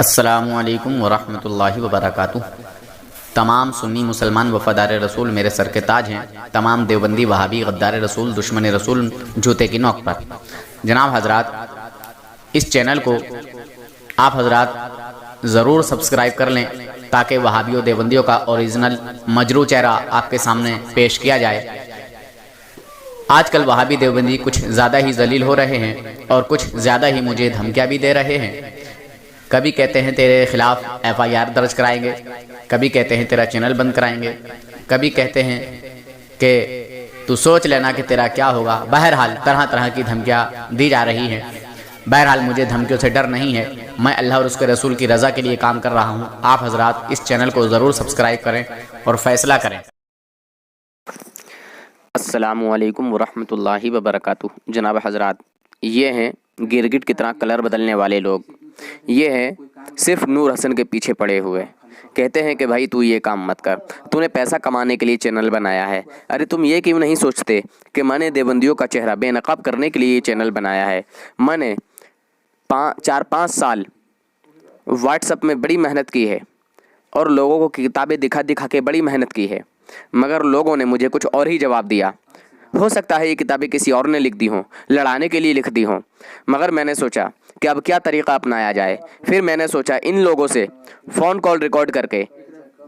السلام علیکم ورحمۃ اللہ وبرکاتہ۔ تمام سنی مسلمان وفادار رسول میرے سر کے تاج ہیں، تمام دیوبندی وہابی غدار رسول دشمن رسول جوتے کی نوک پر۔ جناب حضرات، اس چینل کو آپ حضرات ضرور سبسکرائب کر لیں تاکہ وہابیوں دیوبندیوں کا اوریجنل مجروح چہرہ آپ کے سامنے پیش کیا جائے۔ آج کل وہابی دیوبندی کچھ زیادہ ہی ذلیل ہو رہے ہیں اور کچھ زیادہ ہی مجھے دھمکیاں بھی دے رہے ہیں۔ کبھی کہتے ہیں تیرے خلاف FIR درج کرائیں گے، کبھی کہتے ہیں تیرا چینل بند کرائیں گے، کبھی کہتے ہیں کہ تو سوچ لینا کہ تیرا کیا ہوگا۔ بہرحال طرح طرح کی دھمکیاں دی جا رہی ہیں۔ بہرحال مجھے دھمکیوں سے ڈر نہیں ہے، میں اللہ اور اس کے رسول کی رضا کے لیے کام کر رہا ہوں۔ آپ حضرات اس چینل کو ضرور سبسکرائب کریں اور فیصلہ کریں۔ السلام علیکم ورحمۃ اللہ وبرکاتہ۔ جناب حضرات، یہ ہیں گرگٹ کی طرح کلر بدلنے والے لوگ، یہ ہیں صرف نور حسن کے پیچھے پڑے ہوئے، کہتے ہیں کہ بھائی تو یہ کام مت کر، تو نے پیسہ کمانے کے لیے چینل بنایا ہے۔ ارے تم یہ کیوں نہیں سوچتے کہ میں نے دیوبندیوں کا چہرہ بے نقاب کرنے کے لیے یہ چینل بنایا ہے۔ میں نے 4-5 سال واٹس ایپ میں بڑی محنت کی ہے اور لوگوں کو کتابیں دکھا دکھا کے بڑی محنت کی ہے، مگر لوگوں نے مجھے کچھ اور ہی جواب دیا۔ ہو سکتا ہے یہ کتابیں کسی اور نے لکھ دی ہوں، لڑانے کے لیے لکھ دی ہوں، مگر میں نے سوچا کہ اب کیا طریقہ اپنایا جائے۔ پھر میں نے سوچا ان لوگوں سے فون کال ریکارڈ کر کے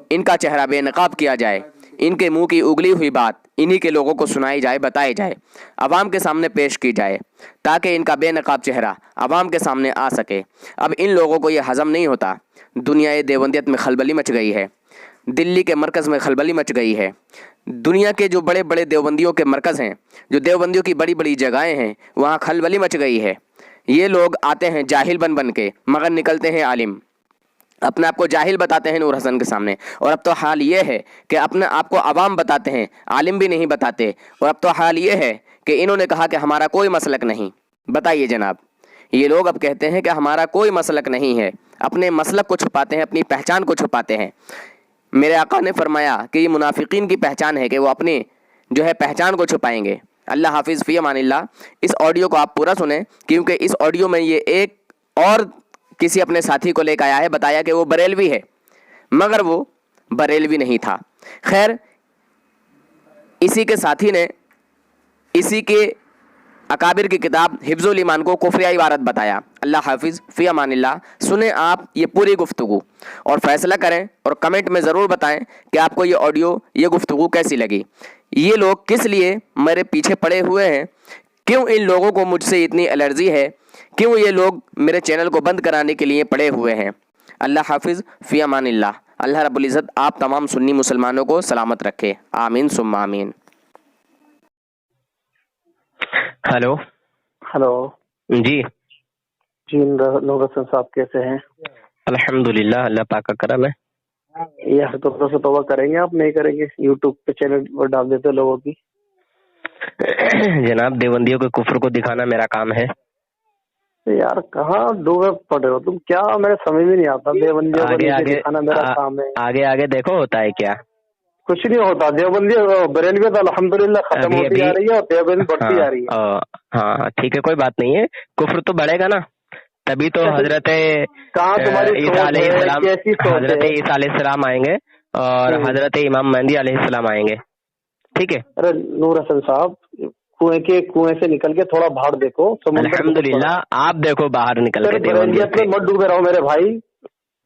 ان کا چہرہ بے نقاب کیا جائے، ان کے منہ کی اگلی ہوئی بات انہی کے لوگوں کو سنائی جائے، بتائی جائے، عوام کے سامنے پیش کی جائے، تاکہ ان کا بے نقاب چہرہ عوام کے سامنے آ سکے۔ اب ان لوگوں کو یہ ہضم نہیں ہوتا۔ دنیا دیوبندیت میں خلبلی مچ گئی ہے، دلی کے مرکز میں خلبلی مچ گئی ہے۔ دنیا کے جو بڑے بڑے دیوبندیوں کے مرکز ہیں، جو دیوبندیوں کی بڑی بڑی جگہیں ہیں، وہاں خلبلی مچ گئی ہے۔ یہ لوگ آتے ہیں جاہل بن کے، مگر نکلتے ہیں عالم، اپنے آپ کو جاہل بتاتے ہیں نور حسن کے سامنے۔ اور اب تو حال یہ ہے کہ اپنے آپ کو عوام بتاتے ہیں، عالم بھی نہیں بتاتے۔ اور اب تو حال یہ ہے کہ انہوں نے کہا کہ ہمارا کوئی مسلک نہیں۔ بتائیے جناب، یہ لوگ اب کہتے ہیں کہ ہمارا کوئی مسلک نہیں ہے، اپنے مسلک کو چھپاتے ہیں، اپنی پہچان کو چھپاتے ہیں۔ میرے آقا نے فرمایا کہ یہ منافقین کی پہچان ہے کہ وہ اپنی جو ہے پہچان کو چھپائیں گے۔ اللہ حافظ، فی امان اللہ۔ اس آڈیو کو آپ پورا سنیں، کیونکہ اس آڈیو میں یہ ایک اور کسی اپنے ساتھی کو لے کے آیا ہے، بتایا کہ وہ بریلوی ہے، مگر وہ بریلوی نہیں تھا۔ خیر، اسی کے ساتھی نے اسی کے اکابر کی کتاب حفظ الایمان کو کفریہ عبارت بتایا۔ اللہ حافظ، فی امان اللہ۔ سنیں آپ یہ پوری گفتگو اور فیصلہ کریں، اور کمنٹ میں ضرور بتائیں کہ آپ کو یہ آڈیو، یہ گفتگو کیسی لگی۔ یہ لوگ کس لیے میرے پیچھے پڑے ہوئے ہیں، کیوں ان لوگوں کو مجھ سے اتنی الرجی ہے، کیوں یہ لوگ میرے چینل کو بند کرانے کے لیے پڑے ہوئے ہیں۔ اللہ حافظ، فی امان اللہ۔ اللہ رب العزت آپ تمام سنی مسلمانوں کو سلامت رکھے، آمین ثم آمین۔ ہلو جی نور حسن صاحب کیسے ہیں؟ الحمدللہ، اللہ پاک کا کرم ہے۔ یہ تو سے توبہ کریں گے، آپ نہیں کریں گے؟ یوٹیوب پہ چینل پر ڈال دیتے لوگوں کی۔ جناب، دیوبندیوں کے کفر کو دکھانا میرا کام ہے۔ یار کہاں ڈوبے پڑے ہو تم، کیا میرے سمجھ میں نہیں آتا۔ دیوبندیوں کو دکھانا میرا کام ہے۔ آگے دیکھو ہوتا ہے کیا۔ کچھ نہیں ہوتا۔ دیوبندی بریلوی تو الحمدللہ ختم ہوتی جا رہی ہے اور دیوبندی بڑھتی جا رہی ہے۔ ہاں ٹھیک ہے، کوئی بات نہیں ہے، کفر تو بڑھے گا نا، تبھی تو حضرت عیسیٰ علیہ السلام آئیں گے اور حضرت امام مہدی علیہ السلام آئیں گے۔ ٹھیک ہے۔ ارے نور حسن صاحب، کنویں سے نکل کے تھوڑا باہر دیکھو۔ الحمدللہ، آپ دیکھو باہر نکل کے۔ مت ڈوبے رہو میرے بھائی۔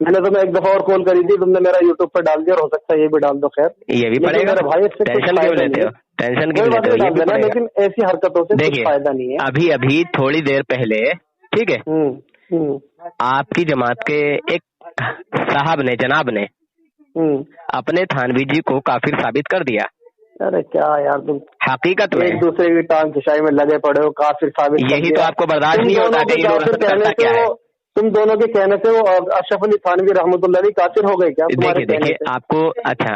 میں نے تمہیں ایک دفعہ اور کال کری تھی، تم نے میرا یوٹیوب پہ ڈال دیا، اور ہو سکتا ہے یہ بھی ڈال دو۔ خیر، یہ بھی پڑے گا میرے بھائی، ٹینشن کیوں لیتے ہو؟ ٹینشن کیوں لیتے ہو؟ لیکن ایسی حرکتوں سے کچھ فائدہ نہیں ہے۔ ابھی تھوڑی دیر پہلے، ٹھیک ہے، آپ کی جماعت کے ایک صاحب نے، جناب نے اپنے تھانوی جی کو کافر ثابت کر دیا۔ ارے کیا یار، تم حقیقت میں ایک دوسرے کی ٹانگ کھچائی میں لگے پڑے ہو، کافر ثابت۔ یہی تو آپ کو برداشت نہیں ہوتا کہ تم دونوں کے کہنے سے وہ اشرف علی تھانوی رحمۃ اللہ علیہ کافر ہو گئے کیا؟ دیکھیے آپ کو، اچھا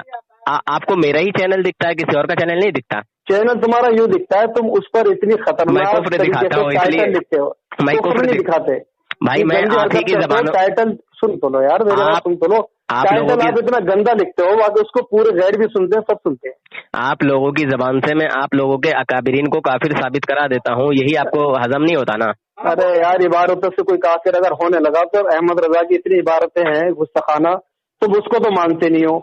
آپ کو میرا ہی چینل دکھتا ہے، کسی اور کا چینل نہیں دکھتا؟ چینل تمہارا یوں دکھتا ہے، تم اس پر اتنی خطرناک ٹائٹل لکھتے ہو۔ میں کفر نہیں دکھاتے بھائی، میں آپ ہی کی زبان۔ ٹائٹل سن تو لو یار، میرے بات سن تو لو۔ ٹائٹل آپ اتنا گندا لکھتے ہو، باقی اس کو پورے غیر بھی سنتے ہیں، سب سنتے ہیں۔ آپ لوگوں کی زبان سے میں آپ لوگوں کے اکابرین کو کافر ثابت کرا دیتا ہوں، یہی آپ کو ہضم نہیں ہوتا نا؟ अरे यार इबारतों से कोई काफिर अगर होने लगा तो अहमद रजा की इतनी इबारतें हैं गुस्ताखाना, तुम उसको तो मानते नहीं हो।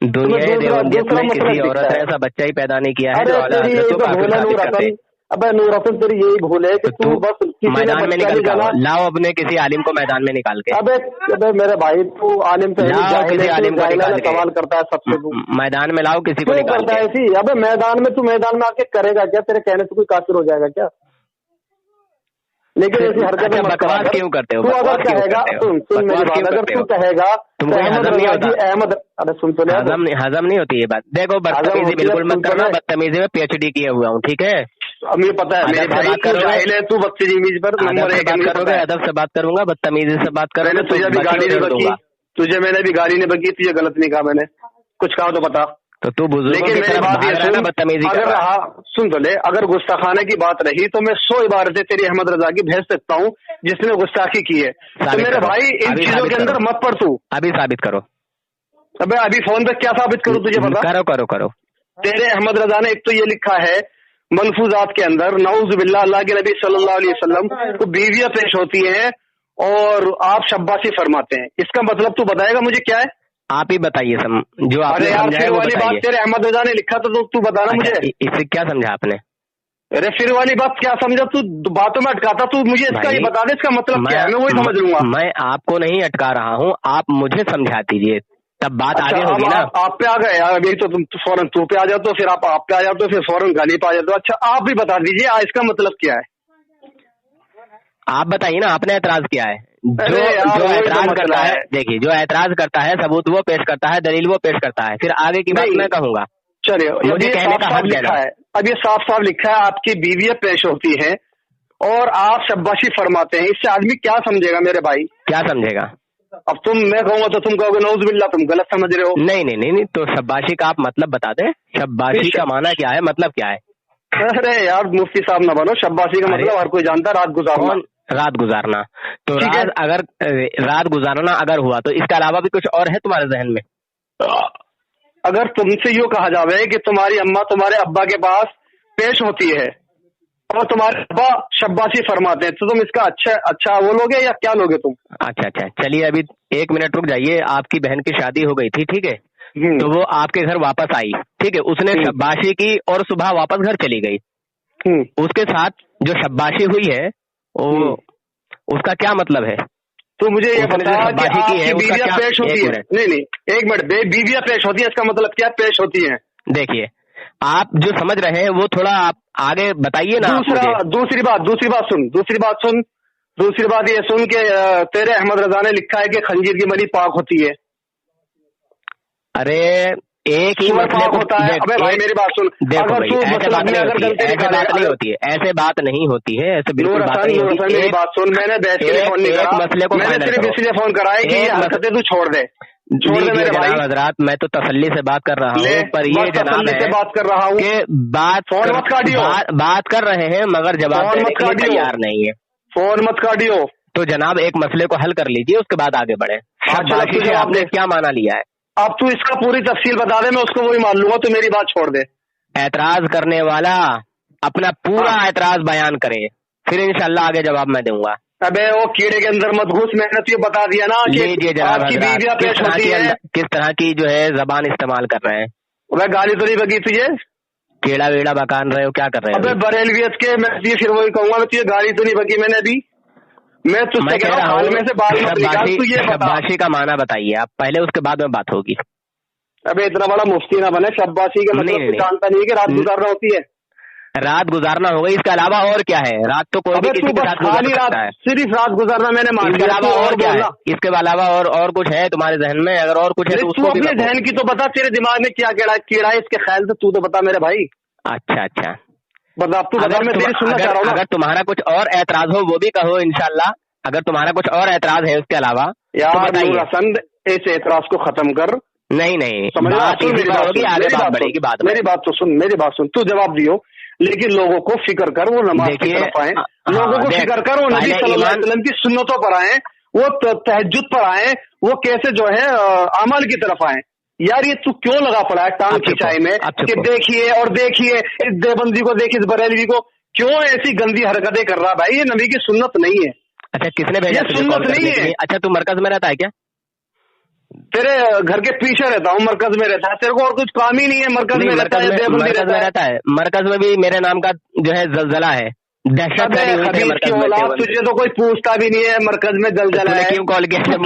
दुनिया देवबंदियत में किसी औरत ने ऐसा बच्चा ही पैदा नहीं किया है जो आला हज़रत को काफिर साबित करते। अबे नूर हसन तेरी यही भूल है कि तू बस मैदान में निकल कर लाओ अपने किसी आलिम को मैदान में निकाल के। अबे मेरे भाई तू आलिम से किसी आलिम को निकाल के सवाल करता है सबसे, तू मैदान में लाओ किसी को निकाल करता है ऐसी। अबे मैदान में तू मैदान में आके करेगा क्या? तेरे कहने से कोई काफिर हो जाएगा क्या? लेकिन ऐसी हरकतें बकवास क्यों करते हो? तू अगर कहेगा, सुन मेरी बात, अगर तू कहेगा अहमद, अरे सुन तो हजम नहीं होती ये बात। देखो बदतमीजी बिल्कुल मत करना, बदतमीजी में PhD किए हुआ हूँ, ठीक है? मुझे पता है मेरे भाई तू बदतमीजी पर नंबर 1 करोगे, अदब से बात करूंगा, बदतमीजी से बात करोगे। तुझे भी गाली नहीं बकी, तुझे मैंने भी गाली नहीं बकी, तुझे गलत नहीं कहा मैंने, कुछ कहा तो बता। तो तू बुजुर्गों की तरफ भाग रहा है बदतमीजी कर रहा। सुन तो ले, अगर गुस्ताखाने की बात रही तो मैं 100 इबारतें तेरी अहमद रजा की भेज सकता हूँ जिसने गुस्ताखी की है। तो मेरे भाई इन चीजों के अंदर मत पड़ तू। अभी साबित करो। अबे अभी फोन पे क्या साबित करूँ तुझे पता? करो। तेरे अहमद रजा ने एक तो ये लिखा है मलफूजात के अंदर, नऊज़ बिल्लाह, अल्लाह के नबी सल्लल्लाहु अलैहि वसल्लम को बीवियां पेश होती हैं और आप शब्बाशी फरमाते हैं। इसका मतलब तू बताएगा मुझे क्या है? आप ही बताइए जो आपने समझा है वो वाली बात तेरे अहमद रजा ने लिखा तो तू बताना मुझे। इससे क्या समझा आपने? अरे फिर वाली बात क्या समझा? तू बातों में अटकाता, तू मुझे इसका ये बता दे, इसका मतलब क्या है? मैं वही समझ लूंगा। मैं आपको नहीं अटका रहा हूँ, आप मुझे समझा दीजिए, तब बात आगे होगी ना। आप पे आ गए अभी तो तुम फौरन तू पे आ जाओ, तो फिर आप पे आ जाओ, तो फिर फौरन गाली पे आ जाओ। अच्छा आप भी बता दीजिए इसका मतलब क्या है? आप बताइए ना, आपने एतराज किया है। जो एतराज करता है, देखिए जो एतराज करता है सबूत वो पेश करता है, दलील वो पेश करता है, फिर आगे की बात मैं कहूंगा। चलिए मुझे कहने का हक देना है। अब ये साफ साफ लिखा है आपकी बीवियां पेश होती है और आप शब्बाशी फरमाते हैं। इससे आदमी क्या समझेगा मेरे भाई? क्या समझेगा? अब मैं कहूँगा तो तुम कहोगे नऊज़ बिल्लाह, तुम गलत समझ रहे हो। नहीं, तो शब्बाशी का आप मतलब बता दें। शब्बाशी का माना क्या है, मतलब क्या है? अरे यार मुफ्ती साहब ना बनो, शब्बाशी का मतलब हर कोई जानता, रात गुजारना। तो रात गुजारना अगर हुआ तो इसके अलावा भी कुछ और है तुम्हारे जहन में? अगर तुमसे यूँ कहा जावे कि तुम्हारी अम्मा तुम्हारे अब्बा के पास पेश होती है और तुम्हारे अब्बा शब्बाशी फरमाते हैं, तो तुम इसका अच्छा वो लोगे या क्या लोगे तुम? अच्छा, चलिए अभी 1 मिनट रुक जाइए। आपकी बहन की शादी हो गई थी, ठीक है? तो वो आपके घर वापस आई, ठीक है? उसने शब्बाशी की और सुबह वापस घर चली गई। उसके साथ जो शब्बाशी हुई है वो उसका क्या मतलब है? तो मुझे ये बता कि आपकी बीवियां पेश होती है। नहीं 1 मिनट, बीवियां पेश होती है, इसका मतलब क्या पेश होती है? देखिए आप जो समझ रहे हैं वो थोड़ा आप आगे बताइए ना। दूसरी बात ये सुन के तेरे अहमद रजा ने लिखा है कि खंजीर की मनी पाक होती है। अरे एक ही मसले को होता है। अबे भाई मेरी बात सुन, देखो भाई, ऐसे बात नहीं होती है, ऐसे बात नहीं होती है, ऐसे बिल्कुल बात नहीं होती है। मेरी बात सुन, मैंने मसले को सिर्फ इसलिए फोन करा है कि ये हरकतें तू छोड़ दे मेरे भाई। हजरात मैं तो तसल्ली से बात कर रहा हूँ, पर ये जनाब है बात कर रहा हूँ कि बात कर रहे हैं मगर जवाब देने के लिए तैयार नहीं है। फोन मत काटियो। तो जनाब एक मसले को हल कर लीजिए, उसके बाद आगे बढ़े। आपने क्या माना लिया है? अब तू इसका पूरी तफसील बता दे, मैं उसको वही मान लूंगा, तो मेरी बात छोड़ दे। एतराज करने वाला अपना पूरा एतराज बयान करे, फिर इंशाल्लाह आगे जवाब मैं दूंगा। अबे वो कीड़े के अंदर मत घुस, मैंने तुझे बता दिया ना कि आपकी बीवियां पेश होती है। किस तरह की जो है जबान इस्तेमाल कर रहे हैं? वह गाली तो नहीं बगी तुझे? कीड़ा वेड़ा बकान रहे हो, क्या कर रहे हो? अबे बरेलवियत के मैं तुझे फिर वही कहूंगा, तुझे गाली तो नहीं बगी मैंने अभी। मैं तुझसे कह रहा हूँ में से बात मत निकाल, तू ये बता। शब्बाशी का माना बताइए आप पहले, उसके बाद में बात होगी। अबे इतना बड़ा मुफ्ती ना बने, शब्बाशी का मतलब जानता नहीं है कि रात गुजारना होती है। रात गुजारना होगा, इसके अलावा और क्या है? रात तो कोई भी किसी के साथ गुजार सकता है। सिर्फ रात गुजारना मैंने मान लिया। इसके अलावा और क्या है? इसके अलावा और कुछ है तुम्हारे जहन में? अगर और कुछ है तो उसको भी अपने जहन की तो बता, तेरे दिमाग में क्या कीड़ा है इसके ख्याल से तू तो बता मेरे भाई। अच्छा बता तू, अगर तुम्हारा कुछ और ऐतराज हो वो भी कहो इंशाल्लाह। अगर तुम्हारा कुछ और ऐतराज है उसके अलावा यार हसन, इस ऐतराज को खत्म कर। नहीं मेरी बात तो सुन, तू जवाब दियो, लेकिन लोगों को फिक्र कर, वो नमाज की तरफ आए। लोगों को फिक्र कर, वो नबी सल्लल्लाहु अलैहि वसल्लम की सुन्नतों पर आए, वो तहज्जुद पर आए, वो कैसे जो है अमल की तरफ आए। यार ये तू क्यों लगा पड़ा है टांग खिंचाई में कि देखिए इस देवबंदी को, देखिए इस बरेलवी को क्यों ऐसी गंदी हरकतें कर रहा भाई? ये नबी की सुन्नत नहीं है। अच्छा किसने भेजा? सुन्नत नहीं है। अच्छा तू मरकज में रहता है क्या? तेरे घर के पीछे रहता हूँ, मरकज में रहता है। तेरे को और कुछ काम ही नहीं है? मरकज में रहता है, मरकज में रहता है। मरकज में भी मेरे नाम का जो है जलजला है, दहशत है। तुझे तो कोई पूछता भी नहीं है मरकज में जलजला है। क्यों कॉल किया?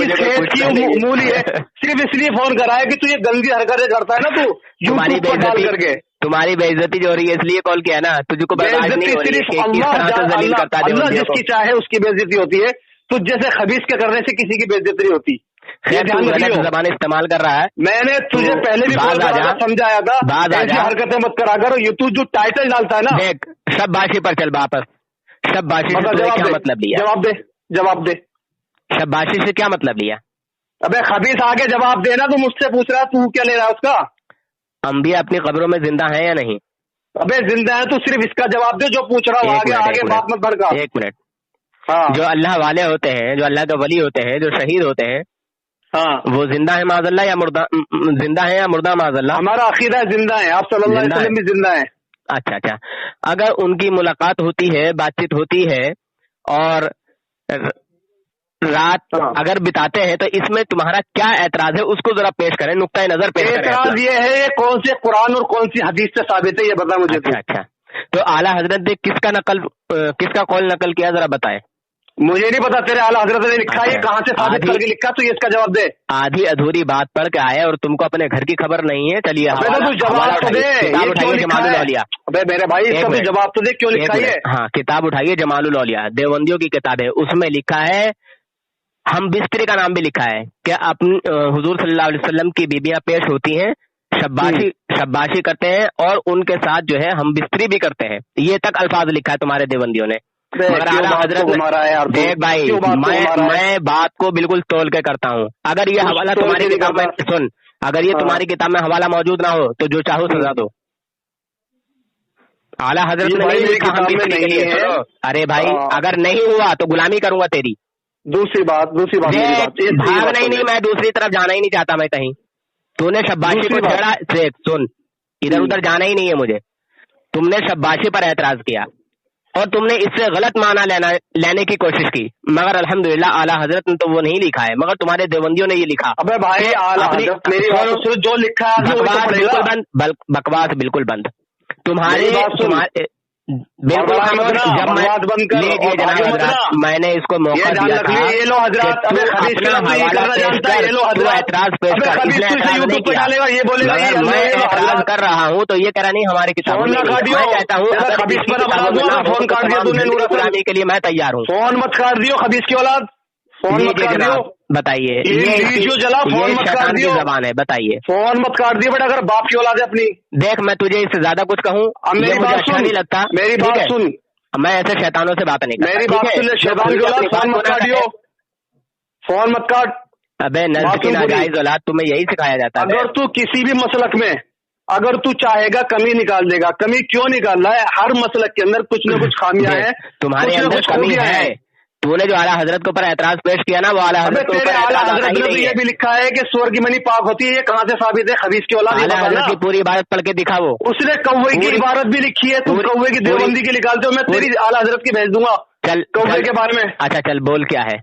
मूली है सिर्फ इसलिए फोन करा है कि तू ये गंदी हरकतें करता है ना, तू यूट्यूब पर डाल करके। तुम्हारी बेइज्जती जो हो रही है इसलिए कॉल किया ना, तुझको बर्दाश्त नहीं हो रही है। अल्लाह जिसकी चाहे उसकी बेइज्जती होती है, तुझ जैसे खबीस के करने से किसी की बेइज्जती नहीं होती। ज़बान इस्तेमाल कर रहा है। मैंने तुझे पहले भी समझाया था, ऐसी हरकतें मत करा करो। तू जो टाइटल डालता है ना, देख शब्बाशी पर चल वापस। शब्बाशी से क्या मतलब लिया? जवाब दे। शब्बाशी से क्या मतलब लिया? अबे खबीस आगे जवाब देना। तू मुझसे पूछ रहा है, तू क्या ले रहा है उसका? अंबिया अपनी कब्रों में जिंदा है या नहीं? अबे जिंदा है, तू सिर्फ इसका जवाब दे जो पूछ रहा हूँ। आगे बात मत भड़का। एक मिनट। हाँ, जो अल्लाह वाले होते हैं, जो अल्लाह के वली होते हैं, जो शहीद होते हैं, हाँ, वो जिंदा है माज़अल्ला या मुर्दा? जिंदा है या मुर्दा माज़अल्ला? हमारा अकीदा है जिंदा है। आप सल्लल्लाहु अलैहि वसल्लम भी जिंदा है। अच्छा। अगर उनकी मुलाकात होती है, बातचीत होती है और रात अगर बिताते हैं, तो इसमें तुम्हारा क्या एतराज है? उसको जरा पेश करें, नुक्ता नजर पेश करें। एतराज ये है, ये कौन से कुरान और कौन सी हदीस से साबित है, ये बता मुझे। अच्छा, तो आला हजरत ने किसका कौल नकल किया, जरा बताए। मुझे नहीं पता, तेरे आला हजरत ने लिखा है। ये कहाँ से साबित करके लिखा? तो ये इसका जवाब दे। आधी अधूरी बात पढ़ के आए और तुमको अपने घर की खबर नहीं है। चलिए तू जवाब तो दे। अबे मेरे भाई इसका तू जवाब तो दे, क्यों लिखा है? हाँ, किताब उठाइए, जमालुल औलिया देवबंदियों की किताब है, उसमें लिखा है, हम बिस्तरी का नाम भी लिखा है कि अपनी हुजूर सल्लल्लाहु अलैहि वसल्लम की बीबियां पेश होती हैं, शब्बाशी करते हैं और उनके साथ जो है हम बिस्तरी भी करते हैं। ये तक अल्फाज लिखा है तुम्हारे देवबंदियों ने। मगर आला हजरत देख भाई, मैं बात को बिल्कुल तोल के करता हूँ। अगर ये हवाला तुम्हारी किताब में सुन, अगर ये तुम्हारी किताब में हवाला मौजूद ना हो तो जो चाहो सजा दो। आला हजरत ने नहीं लिखा हम बिस्तरी के लिए। अरे भाई, अगर नहीं हुआ तो गुलामी करूंगा तेरी। दूसरी बात भागना ही नहीं, मैं दूसरी तरफ जाना ही नहीं चाहता मैं कहीं। तूने शब्बाशी को छेड़ा, सुन, इधर उधर जाना ही नहीं है मुझे। तुमने शब्बाशी पर एतराज किया और तुमने इससे गलत माना लेने की कोशिश की, मगर अल्हम्दुलिल्लाह आला हजरत ने तो वो नहीं लिखा है, मगर तुम्हारे देवबंदियों ने ये लिखा। अबे भाई, आला हजरत मेरी बात जो लिखा है बकवास बिल्कुल बंद, बकवास बिल्कुल बंद। तुम्हारे बिल्कुल जब मैंने इसको मौका दिया था, एतराज पेश कर, मैं एतराज कर रहा हूँ तो ये कह रहा नहीं हमारी किताब में। मैं कहता हूँ गुलामी के लिए मैं तैयार हूँ। फोन मत काट दियो खबीस की औलाद, फोन मत काट दियो। बताइए, ये जला फोन मत काट दियो, जबान है, बताइए। फोन मत काट दियो बेटा, अगर बाप की औलाद है अपनी। देख, मैं तुझे इससे ज्यादा कुछ कहूँ मेरी बात अच्छा नहीं लगता। मेरी बात सुन, मैं ऐसे शैतानों से बात नहीं करता। मेरी बात सुन, शैतान की औलाद, फोन मत काटियो, फोन मत काट। अबे नज़्र की नाजायज औलाद, तुम्हें यही सिखाया जाता है। अगर तू किसी भी मसलक में अगर तू चाहेगा कमी निकाल देगा। कमी क्यों निकाल रहा है? हर मसलक के अंदर कुछ न कुछ खामियां हैं, तुम्हारे अंदर कमी है। तूने जो आला हजरत के ऊपर एतराज पेश किया ना, वो आला हजरत के ऊपर ये भी लिखा है कि सूअर की मनी पाक होती है। ये कहाँ से साबित है? खबीस की औलाद। आला हजरत की पूरी इबारत पढ़ के दिखा। वो उसने कौवे की इबारत भी लिखी है। तुम कौवे की देवबंदी की निकालते हो, मैं तेरी आला हजरत की भेज दूंगा। चल कौवे के बारे में। अच्छा चल, बोल क्या है?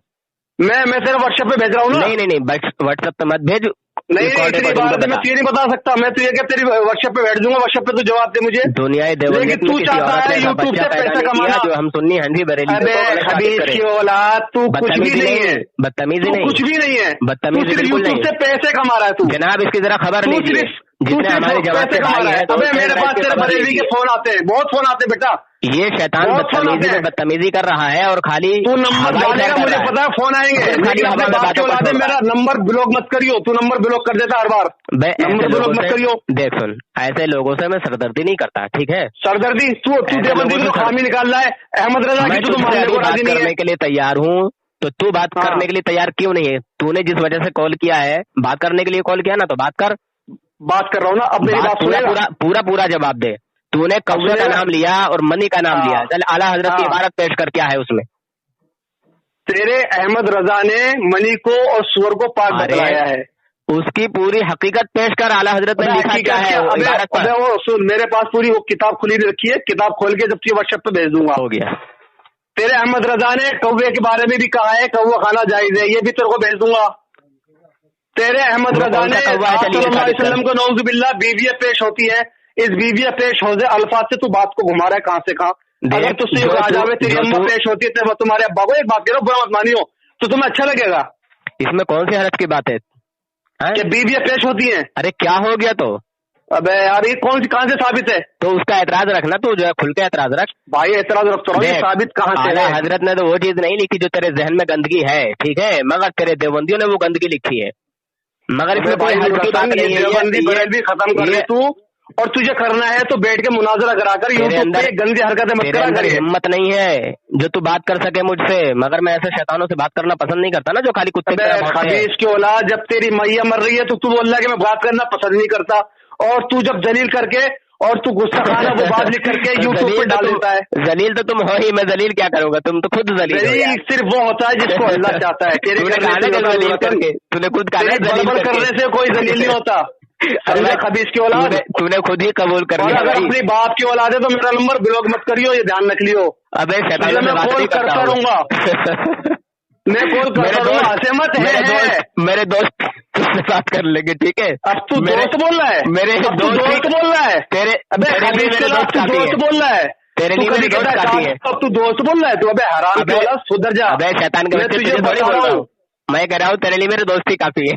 मैं तेरा व्हाट्सएप पे भेज रहा हूँ ना। नहीं, व्हाट्सएप पे मत भेज। नहीं, तेरी बात मैं तुझे नहीं बता सकता। मैं तुझे क्या तेरी व्हाट्सएप पे बैठ दूंगा, व्हाट्सएप पे तू जवाब दे मुझे। दुनिया तू चाहता है यूट्यूब से पैसा कमाना, जो हम सुन्नी हंजी बरेली। खबीस की औलाद, तू कुछ भी नहीं है, बदतमीजी नहीं, कुछ भी नहीं है, बदतमीजी यूट्यूब से पैसे कमा रहा है तू। जनाब इसकी जरा खबर लीजिए, जितने हमारे जवाब से भाई है। अबे मेरे पास तेरे बरेली के फोन आते हैं, बहुत फोन आते हैं बेटा। ये शैतान बदतमीजी कर रहा है और खाली तू नंबर डालेगा, मुझे पता है फोन आएंगे। मेरा नंबर ब्लॉक मत करियो, तू नंबर ब्लॉक कर देता हर बार। नंबर ब्लॉक मत करियो। देख सुन, ऐसे लोगों से मैं सरदर्दी नहीं करता, ठीक है? सरदर्दी तू देवबंदी को खामी निकाल रहा है। अहमद रजा की तू बात करने के लिए तैयार हूँ, तो तू बात करने के लिए तैयार क्यों नहीं है? तूने जिस वजह से कॉल किया है, बात करने के लिए कॉल किया ना, तो बात कर। बात कर रहा हूँ ना, अब मेरी बात पूरा जवाब दे। तूने कौवे का नाम लिया और मनी का नाम लिया। चल आला हजरत की इबारत पेश कर, क्या है उसमें? तेरे अहमद रजा ने मनी को और सुअर को पाक बतलाया है। उसकी पूरी हकीकत पेश कर। आला हजरत ने लिखा क्या है? अबे वो सुन, मेरे पास पूरी वो किताब खुली रखी है, किताब खोल के जब तुझे व्हाट्सएप पे भेज दूंगा। हो गया। तेरे अहमद रजा ने कौवे के बारे में भी कहा है कौवा खाना जायज है, ये भी तेरे को भेज दूंगा। तेरे अहमद रजा ने सल्लल्लाहु अलैहि वसल्लम को नौजुबिल्लाह बीवियां पेश होती है, इस बीवियां पेश हो जाए अल्फाज से तू बात को घुमा रहा है कहां से कहां। अगर तुझसे आ जावे तेरी अम्मा पेश होती है तो तुम्हारे अब्बा को एक बात करो बुरा मत मानियो तो तुम्हें अच्छा लगेगा। इसमें कौन सी हरत की बात है कि बीवियां पेश होती हैं? अरे क्या हो गया तो? अबे यार ये कौन सी कहां से साबित है? तो उसका एतराज रखना, तो जो है खुल के एतराज रख भाई। एतराज रखता हूँ, साबित कहां से है? हजरत ने तो वो चीज नहीं लिखी जो तेरे जहन में गंदगी है, ठीक है, मगर तेरे देवबंदियों ने वो गंदगी लिखी है। मगर इसमें कोई देवबंदी भी खत्म कर दे तू, और तुझे करना है तो बैठ के मुनाजरा कराकर यूट्यूब पे गंदी हरकतें मत करा कर। हिम्मत नहीं है जो तू बात कर सके मुझसे, मगर मैं ऐसे शैतानों से बात करना पसंद नहीं करता ना जो खाली कुत्ते खबीस की औलाद। जब तेरी मैया मर रही है तो तू बोल रहा है कि मैं बात करना पसंद नहीं करता, और तू जब जलील करके और तू गुस्सा खाना वो बात लिख करके यूट्यूब पे डाल देता है। जलील तो तुम हो ही, मैं जलील क्या करूंगा? तुम तो खुद जलील सिर्फ वो होता है जिसको अल्लाह चाहता है। तूने खुद करने से कोई जलील नहीं होता। खबीस की औलाद तूने खुद ही कबूल कर लिया। अगर अपनी बाप की औलाद है तो मेरा नंबर ब्लॉक मत करियो, ये ध्यान रख लियो। अबे मैं कॉल करता रहूंगा, मैं कॉल करता रहूंगा, मत है। मेरे दोस्त तुझसे बात कर लेंगे, ठीक है? अब तू दोस्त बोल रहा है? मेरे दोस्त बोल रहा है तेरे? अबे दोस्त बोल रहा है तेरे लिए मेरी दोस्त काफी है। अब तू दोस्त बोल रहा है? तू अबे हराम की औलाद सुधर जा। अबे शैतान के बच्चे, तुझे थोड़ी बोल रहा हूँ, मैं कह रहा हूँ तेरे लिए मेरी दोस्ती काफी है।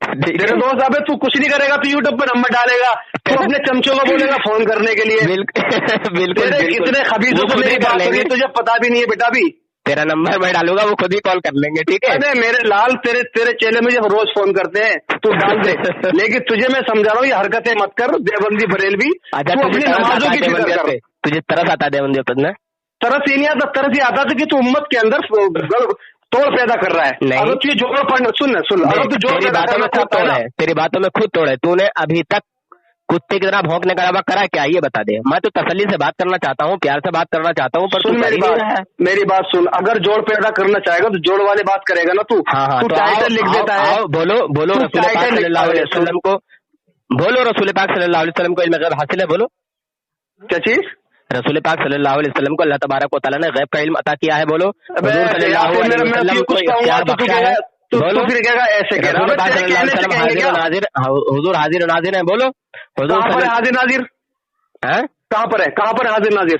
तेरे दोस्त अबे तू कुछ नहीं करेगा, तू यूट्यूब पे नंबर डालेगा, तू अपने चमचों को बोलेगा फोन करने के लिए। बिल्कुल कितने खबीसों से मेरी बात होगी तुझे पता भी नहीं है बेटा। भी तेरा नंबर मैं डालूंगा, वो खुद ही कॉल कर लेंगे, ठीक है? अरे मेरे लाल, तेरे चेले मुझे रोज फोन करते हैं, तू डाल दे। लेकिन तुझे मैं समझा रहा हूँ ये हरकतें मत कर, देवबंदी बरेलवी। अच्छा, अपनी नमाजों की फिक्र कर। तुझे तरस आता है देवबंदी पर ना? तरस ही नहीं आता, तरस ही आता था कि तू उम्मत के अंदर तोड़ पैदा कर रहा है। नहीं, अगर तुझे जोड़ पढ़ना सुन अगर तू जोड़ तेरी बातों में खुद तोड़ है, तेरी बातों में खुद तोड़ है। तूने अभी तक कुत्ते की तरह भौंकने का रवा करा क्या? ये बता दे। मैं तो तसल्ली से बात करना चाहता हूँ, प्यार से बात करना चाहता हूँ, पर सुन मेरी बात सुन। अगर जोड़ पैदा करना चाहेगा तो जोड़ वाली बात करेगा ना तू। हाँ, तो टाइटल लिख देता है। बोलो रसूल पाक सल्लल्लाहु अलैहि वसल्लम को, बोलो रसूल पाक सल्लल्लाहु अलैहि वसल्लम को इल्म गैब हासिल है। बोलो क्या चीज? रसूल पाक सल्लल्लाहु अलैहि वसल्लम को अल्लाह तबारक व तआला ने गैब का इल्म अता किया है। बोलो हुजूर सल्लल्लाहु अलैहि वसल्लम को इख्तियार बख्शा है। बोलो फिर कहेगा ऐसे कह रहा है हुजूर हाजिर नाजिर है। बोलो हुजूर हाजिर नाजिर कहाँ पर है? कहाँ पर है हाजिर नाजिर?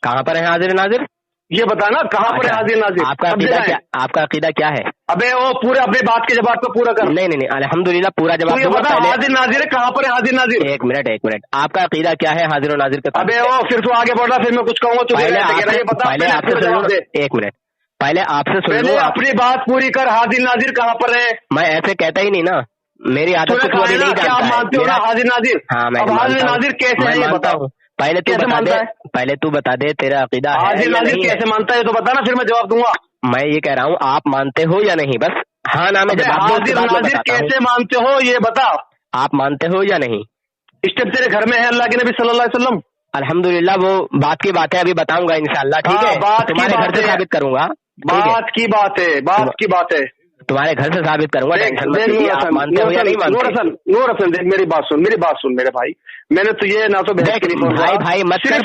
कहाँ पर है हाजिर नाजिर? ये बताना कहाँ पर है हाजिर नाजिर? आपका अकीदा क्या है? अबे वो पूरे अपने बात के जवाब को पूरा कर। नहीं, अल्हम्दुलिल्लाह पूरा जवाब दूंगा। हाजिर नाजिर है, कहाँ पर है हाजिर नाजिर? एक मिनट, आपका अकीदा क्या है हाजिर और नाजिर का? अबे वो फिर तू आगे बढ़ रहा, फिर मैं कुछ कहूँगा। पहले आपसे जवाब दे। एक मिनट, पहले आपसे सुन लो। अपनी बात पूरी कर। हाजिर नाजिर कहाँ पर है? मैं ऐसे कहता ही नहीं ना, मेरी आदत को नहीं जानता। आप मानते हो ना हाजिर नाजिर? हाँ, मैं हाजिर नाजिर कैसे है ये बताओ। पहले तू बता दे तेरा अकीदा है हाजिर नाजिर कैसे मानता है तो बता ना, फिर मैं जवाब दूंगा। मैं ये कह रहा हूँ आप मानते हो या नहीं, बस हाँ ना में जवाब। हाजिर नाजिर कैसे मानते हो ये बता। आप मानते हो या नहीं? स्टेप तेरे घर में है अल्लाह के नबी सल्लल्लाहु अलैहि वसल्लम? अल्हम्दुलिल्लाह वो बात की बात है, अभी बताऊंगा इंशाल्लाह, ठीक है? तुम्हारे घर से साबित करूंगा। बात की बात है, तुम्हारे घर से साबित करूंगा। मानते हो या नहीं मानते? नूर हसन देख मेरी बात सुन मेरे भाई। मैंने तो ये ना तो भाई मत कर,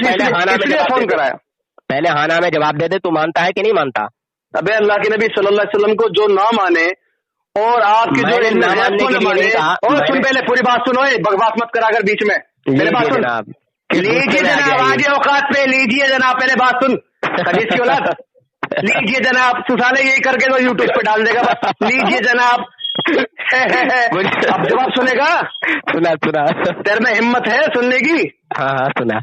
पहले हाँ ना में जवाब दे दे। तू मानता है कि नहीं मानता? अबे अल्लाह के नबी सल्लल्लाहु अलैहि वसल्लम को जो ना माने और आपके जो और सुन, पहले पूरी बात सुनो, बकवास मत करा कर बीच में। मेरे बात सुन, लीजिए जनाब, आगे औकात पे लीजिए जनाब, पहले बात सुन। खबीस की औलाद लीजिए जनाब, सुसाले यही करके तो यूट्यूब पे डाल देगा बस। लीजिए जनाब। अब जवाब सुनेगा? सुना तेरे में हिम्मत है सुनने की? हाँ सुना।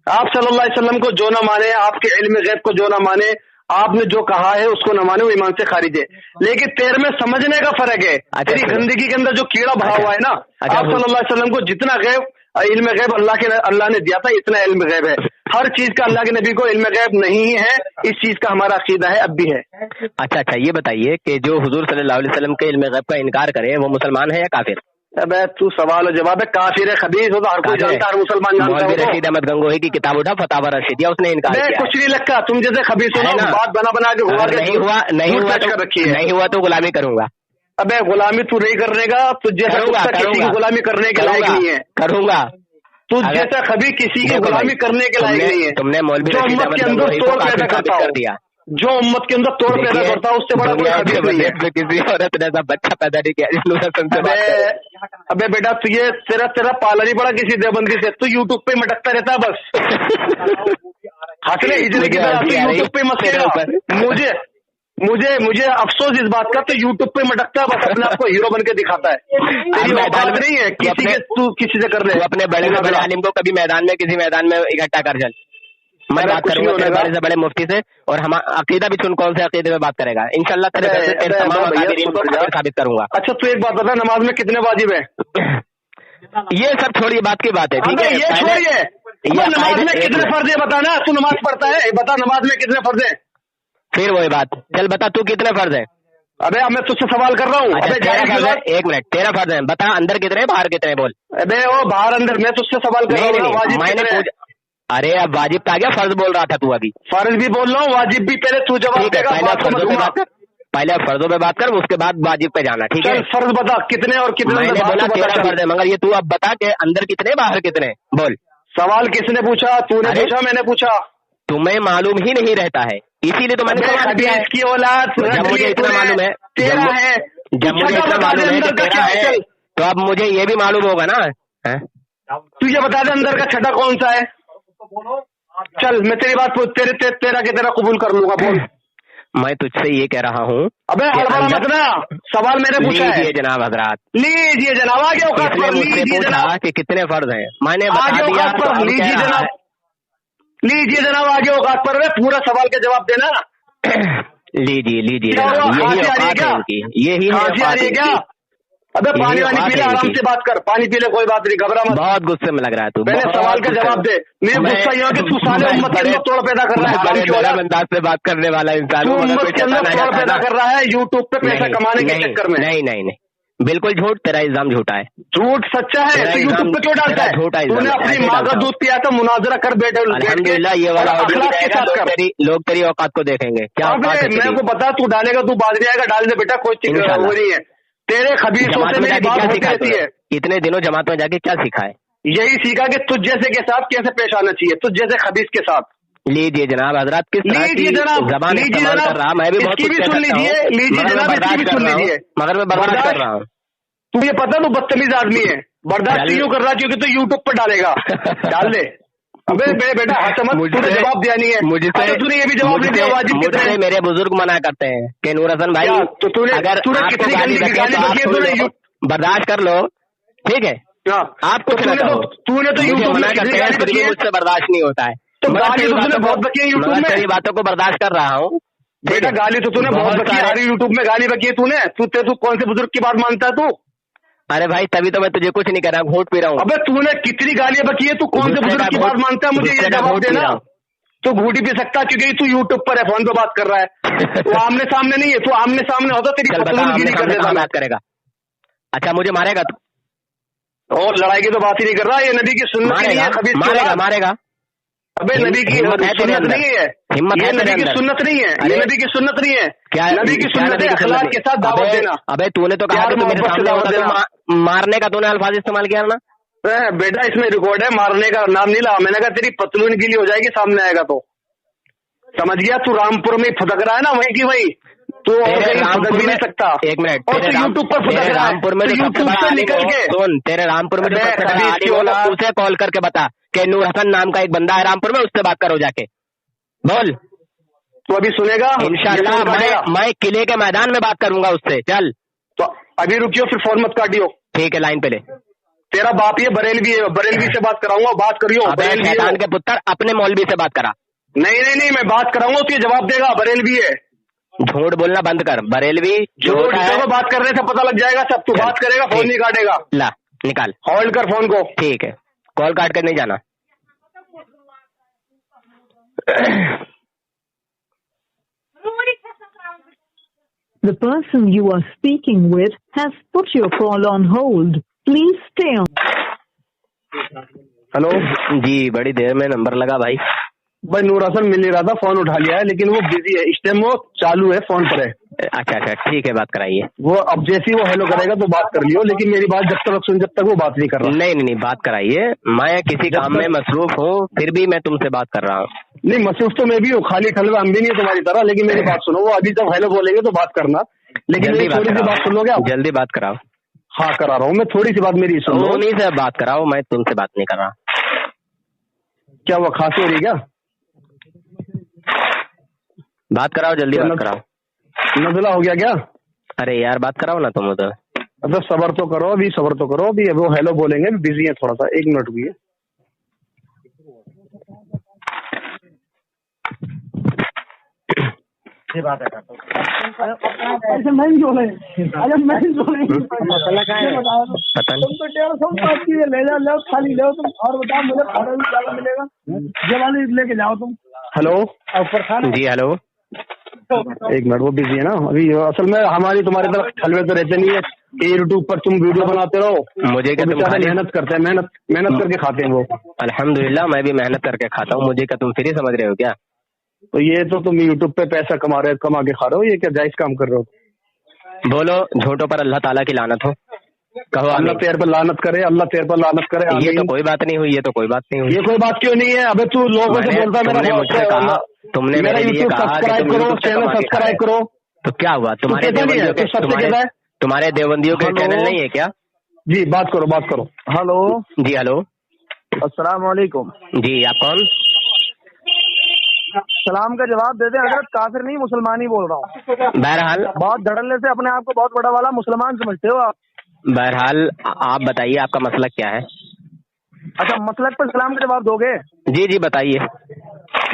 आप सल्लल्लाहु अलैहि वसल्लम को जो न माने, आपके इल्म गैब को जो न माने, आपने जो कहा है उसको न माने, वो ईमान से खारिज है। लेकिन तेरे में समझने का फर्क है। तेरी गंदगी के अंदर जो कीड़ा भरा हुआ है ना, आप सल्लल्लाहु अलैहि वसल्लम को जितना गैब इल्म गैब अल्लाह ने दिया था, इतना इल्म गैब है। हर चीज का अल्लाह के नबी को इल्म गैब नहीं है, इस चीज का हमारा अकीदा है, अब भी है। अच्छा, ये बताइए कि जो हुजूर सल्लल्लाहु अलैहि वसल्लम के इल्म गैब का इनकार करे वो मुसलमान है या काफिर? अबे तू सवाल और जवाब है। काफिर है, खबीस हो तो हर कोई जानता है, हर मुसलमान जानता है। रशीद अहमद गंगोही की किताब उठा, फतावा रशीदिया, उसने इनकार किया। कुछ नहीं लगता, तुम जैसे खबीस हो ना, बात बना के नहीं हुआ तो गुलामी करूंगा। ابے غلامی تو نہیں کرنے کا، تو جیسا کسی کی غلامی کرنے کے لائق نہیں ہے. کروں گا. تو جیسا کبھی کسی کی غلامی کرنے کے لائق نہیں ہے. تم نے مولوی جو امت کے اندر توڑ پیدا کرتا ہو، جو امت کے اندر توڑ پیدا کرتا ہے، اس سے بڑا کوئی خبیث نہیں ہے. کسی عورت نے ایسا بچہ پیدا نہیں کیا. ابے بیٹا تجھے تیرا پالا نہیں پڑا کسی دیوبندی سے، تو یوٹیوب پہ مٹکتا رہتا ہے بس. ہنسنے یوٹیوب پہ مسئلے گا. مجھے افسوس اس بات کا، تو یوٹیوب پہ مٹکتا ہے بس، اپنے آپ کو ہیرو بن کے دکھاتا ہے. تیری بات نہیں ہے کسی سے کر لے. اپنے بڑے سے بڑے عالم کو کبھی میدان میں کسی میدان میں اکٹھا کر چل. میں بات کروں گا بڑے سے بڑے مفتی سے، اور ہم عقیدہ بھی سن کون سے عقیدے میں بات کرے گا انشاءاللہ ثابت کروں گا. اچھا تو ایک بات بتا، نماز میں کتنے واجب ہیں؟ یہ سب چھوڑیے، بات کی بات ہے. یہ چھوڑیے، نماز میں کتنے فرض ہے بتا نا. تو نماز پڑھتا ہے، بتا نماز میں کتنے فرض ہیں. پھر وہی بات، چل بتا تو کتنے فرض ہے. ابے اب میں تجھ سے سوال کر رہا ہوں. ایک منٹ، 13 فرض ہیں، بتا اندر کتنے باہر کتنے بول. ابے وہ باہر اندر، میں تجھ سے سوال کر رہا ہوں. میں نے ارے اب واجب تو آ گیا، فرض بول رہا تھا تو ابھی. فرض بھی بول رہا ہوں، واجب بھی. پہلے تو جواب دے گا. پہلے فرضوں پہ بات کر، اس کے بعد واجب پہ جانا. ٹھیک ہے، فرض بتا کتنے اور کتنے. میں نے بولا 13 فرض ہے، مگر یہ تو اب بتا کہ اندر کتنے باہر کتنے بول. سوال کس نے پوچھا؟ تو نے پوچھا میں نے پوچھا؟ تمہیں معلوم ہی نہیں رہتا ہے، اسی لیے تو میں نے سوال کیا ہے. کی اولاد جب مجھے اتنا معلوم ہے، تیرا ہے، جب مجھے اتنا معلوم ہے کہ تیرا ہے، تو اب مجھے یہ بھی معلوم ہوگا نا. تو یہ بتا دے اندر کا چھٹا کون سا ہے. چل میں تیری بات تیرا کہ تیرا قبول کر لوں گا. بول. میں تجھ سے یہ کہہ رہا ہوں. ابے ہڑبڑا مت نا، سوال میں نے پوچھا ہے. جناب حضرات لیجیے جناب، آگے اوقات پر لیجیے جناب کہ کتنے فرض ہیں. میں نے آگے اوقات پر لیجیے جناب، لیجیے جناب آگے اوقات پر. پورا سوال کا جواب دینا. لیجیے یہی کیا. ابے پانی وانی پی لے، آرام سے بات کر. پانی پی لے، کوئی بات نہیں، گھبرا مت. بہت غصے میں لگ رہا ہے تو. میں نے سوال کا جواب دے. میں غصہ یہ ہوں کہ تو سارے امت کے اندر توڑ پیدا کر رہا ہے. انداز سے بات کرنے والا انسان تو امت کے اندر توڑ پیدا کر رہا ہے یوٹیوب پہ پیسہ کمانے کے چکر میں. نہیں، بالکل جھوٹ. تیرا الزام جھوٹا ہے. جھوٹ سچا ہے. تو یوٹیوب پہ کیوں ڈالتا ہے؟ تو نے اپنی ماں کا دودھ پیا تو مناظرہ کر بیٹھے. الحمدللہ یہ والا لوگ تیری اوقات کو دیکھیں گے. کیا میں کو بتا، تو ڈالے گا، تو بعد میں آئے گا، ڈال دے بیٹا، کوئی وہ نہیں ہے. تیرے خبیثوں سے میری بات ہوتی رہتی ہے. اتنے دنوں جماعت میں جا کے کیا سیکھا ہے؟ یہی سیکھا کہ تجھ جیسے کے ساتھ کیسے پیش آنا چاہیے، تجھ جیسے خبیث کے ساتھ. لیجیے جناب حضرات، کس طرح کی زبان استعمال کر رہا. میں بھی اس کی بھی سن لیجیے. لیجیے جناب، اس کی بھی سن لیجیے. مگر میں برداشت کر رہا ہوں. تو یہ پتا تو بدتمیز آدمی ہے. برداشت کیوں کر رہا؟ کیونکہ تو یوٹیوب پہ ڈالے گا. ڈال دے. ابے بیٹا تجھے جواب دیا نہیں ہے. مجھے یہ بھی جواب نہیں دیا. واجب مجھے میرے بزرگ منع کرتے ہیں کہ نور حسن بھائی اگر کتنی گالی برداشت کر لو. ٹھیک ہے، آپ کو منع کرتے ہیں، مجھ سے برداشت نہیں ہوتا ہے. تو گالی تو نے بہت بکی ہے یوٹیوب میں. تیری باتوں کو برداشت کر رہا ہوں. بیٹا گالی تو نے بہت بکی ہے یوٹیوب میں. گالی بکی ہے تو نے. تو کون سے بزرگ کی بات مانتا ہے تو؟ ارے بھائی تبھی تو میں تجھے کچھ نہیں کر رہا ہوں، گھونٹ پی رہا ہوں. ابے تو نے کتنی گالیاں بکی ہے؟ تو کون سے بزرگ کی بات مانتا ہے؟ مجھے یہ جواب دینا. تو گھوٹی پی سکتا کیونکہ تو یوٹیوب پر ہے، فون پہ بات کر رہا ہے. تو آمنے سامنے نہیں ہے. تو آمنے سامنے ہوتا تیری گیلی کر دیتا. بات کرے گا. اچھا مجھے مارے گا تو؟ اور لڑائی کی تو بات ہی نہیں کر رہا. یہ نبی کی سنت نہیں ہے. مارے گا. ابے نبی کی سنت نہیں ہے. یہ نبی کی سنت نہیں ہے. یہ نبی کی سنت نہیں ہے. کیا نبی کی سنت ہے اخلاق کے ساتھ دعوت دینا. ابے تو نے تو کہا کہ میرے سامنے ہوتا تو مارنے کا تو نے الفاظ استعمال کیا نا. بیٹا اس میں ریکارڈ ہے، مارنے کا نام نہیں لا. میں نے کہا تیری پتلون گیلی ہو جائے گی سامنے آئے گا تو. سمجھ گیا؟ تو رامپور میں پھدک رہا ہے نا، وہیں کی وہیں. تو رامپور بھی نہیں سکتا. ایک منٹ، اور یوٹیوب پر رامپور میں یوٹیوب سے نکل کے سن. تیرے رامپور میں اسے کال کر کے بتا کہ نور حسن نام کا ایک بندہ ہے رامپور میں، اس سے بات کرو جا کے. بول. تو ابھی سنے گا انشاءاللہ. میں قلعے کے میدان میں بات کروں گا اس سے. چل تو ابھی رکیو، پھر فون مت کاٹیو. ٹھیک ہے، لائن پہ لے. تیرا باپ یہ بریلوی ہے، بریلوی سے بات کراؤں گا. بات کریو. شیطان کے پتر اپنے مولوی سے بات کرا. نہیں میں بات کراؤں گا تو یہ جواب دے گا. بریلوی ہے. جھوٹ بولنا بند کر. بریلوی جھوٹ بات کرنے سے پتہ لگ جائے گا سب. تو بات کرے گا، فون نہیں کاٹے گا. لا نکال، ہولڈ کر فون کو. ٹھیک ہے، کال کاٹ کر نہیں جانا. The person you are speaking with has put your call on hold. Please stay on. Hello جی، بڑی دیر میں نمبر لگا بھائی. भाई नूर हसन मिल नहीं रहा था, फोन उठा लिया है, लेकिन वो बिजी है इस टाइम, वो चालू है, फोन पर है। अच्छा अच्छा ठीक है, बात कराइए। वो अब जैसे ही वो हेलो करेगा तो बात कर लियो, लेकिन मेरी बात जब तक सुन, जब तक वो बात नहीं कर रहा। नहीं बात कराइए, मैं किसी काम में मसरूफ हूँ, फिर भी मैं तुमसे बात कर रहा हूँ। नहीं मसरूफ तो मैं भी हूँ, खाली खलवा हम भी नहीं है तुम्हारी तरह, लेकिन मेरी बात सुनो, वो अभी जब हेलो बोलेंगे तो बात करना, लेकिन मेरी थोड़ी सी बात सुन लोगे आप? जल्दी बात कराओ। हाँ करा रहा हूँ मैं, थोड़ी सी बात मेरी सुन लो। उन्हीं से बात कराओ, मैं तुमसे बात नहीं कर रहा। क्या वो खांसी हो रही क्या? बात कराओ, जल्दी बात कराओ। नजला हो गया क्या? अरे यार बात कराओ ना तुम उधर। अब सबर तो करो, अभी सबर तो करो, अभी वो हेलो बोलेंगे, बिजी है थोड़ा सा, 1 मिनट रुकिए। लेके जाओ तुम। हेलो जी हेलो। 1 मिनट, वो बिजी है ना अभी। असल में हमारी तुम्हारी तरफ हलवे तो रहते नहीं है कि यूट्यूब पर तुम वीडियो बनाते रहो, मुझे क्या तुम मेहनत करते हैं, मेहनत करके खाते हैं वो। अल्हम्दुलिल्लाह मैं भी मेहनत करके खाता हूँ, मुझे क्या तुम फ्री समझ रहे हो क्या? तो ये तो तुम यूट्यूब पे पैसा कमा के खा रहे हो, ये क्या जायज काम कर रहे हो? बोलो, झूठों पर अल्लाह ताला की लानत हो। कहो अल्लाह तेरे पर लानत करे, अल्लाह तेरे पर लानत करे। ये तो कोई बात नहीं हुई, ये तो कोई बात नहीं हुई। ये कोई बात क्यों नहीं है? अबे तू लोगों से बोलता है, तुमने मुझसे कहा, तुमने मेरे लिए कहा सब्सक्राइब करो, चैनल सब्सक्राइब करो, तो क्या हुआ? तुम्हारे देवबंदियों के चैनल नहीं है क्या? जी बात करो, बात करो। हेलो जी हेलो, अस्सलाम वालेकुम। जी आप कौन? सलाम का जवाब दे दे हजरत, काफिर नहीं मुसलमान ही बोल रहा हूँ। बहरहाल बहुत धड़ल्ले से अपने आप को बहुत बड़ा वाला मुसलमान समझते हो आप। बहरहाल आप बताइए आपका मसला क्या है? अच्छा मसलक पर सलाम का जवाब दोगे? जी जी बताइए।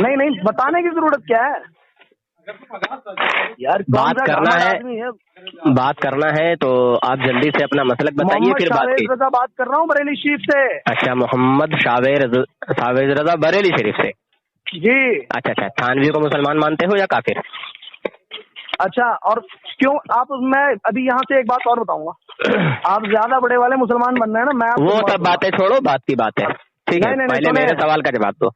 नहीं बताने की जरूरत क्या है यार, बात करना है तो आप जल्दी से अपना मसलक बताइए, फिर बात कर रहा हूँ बरेली शरीफ से। अच्छा मोहम्मद शावेज रजा बरेली शरीफ से जी। अच्छा, थानवी को मुसलमान मानते हो या काफिर? अच्छा, और क्यों आप, मैं अभी यहाँ से एक बात और बताऊंगा, आप ज्यादा बड़े वाले मुसलमान बन रहे हैं ना। मैं वो सब बातें छोड़ो, बात की बात है, ठीक है? पहले मेरे सवाल का जवाब दो।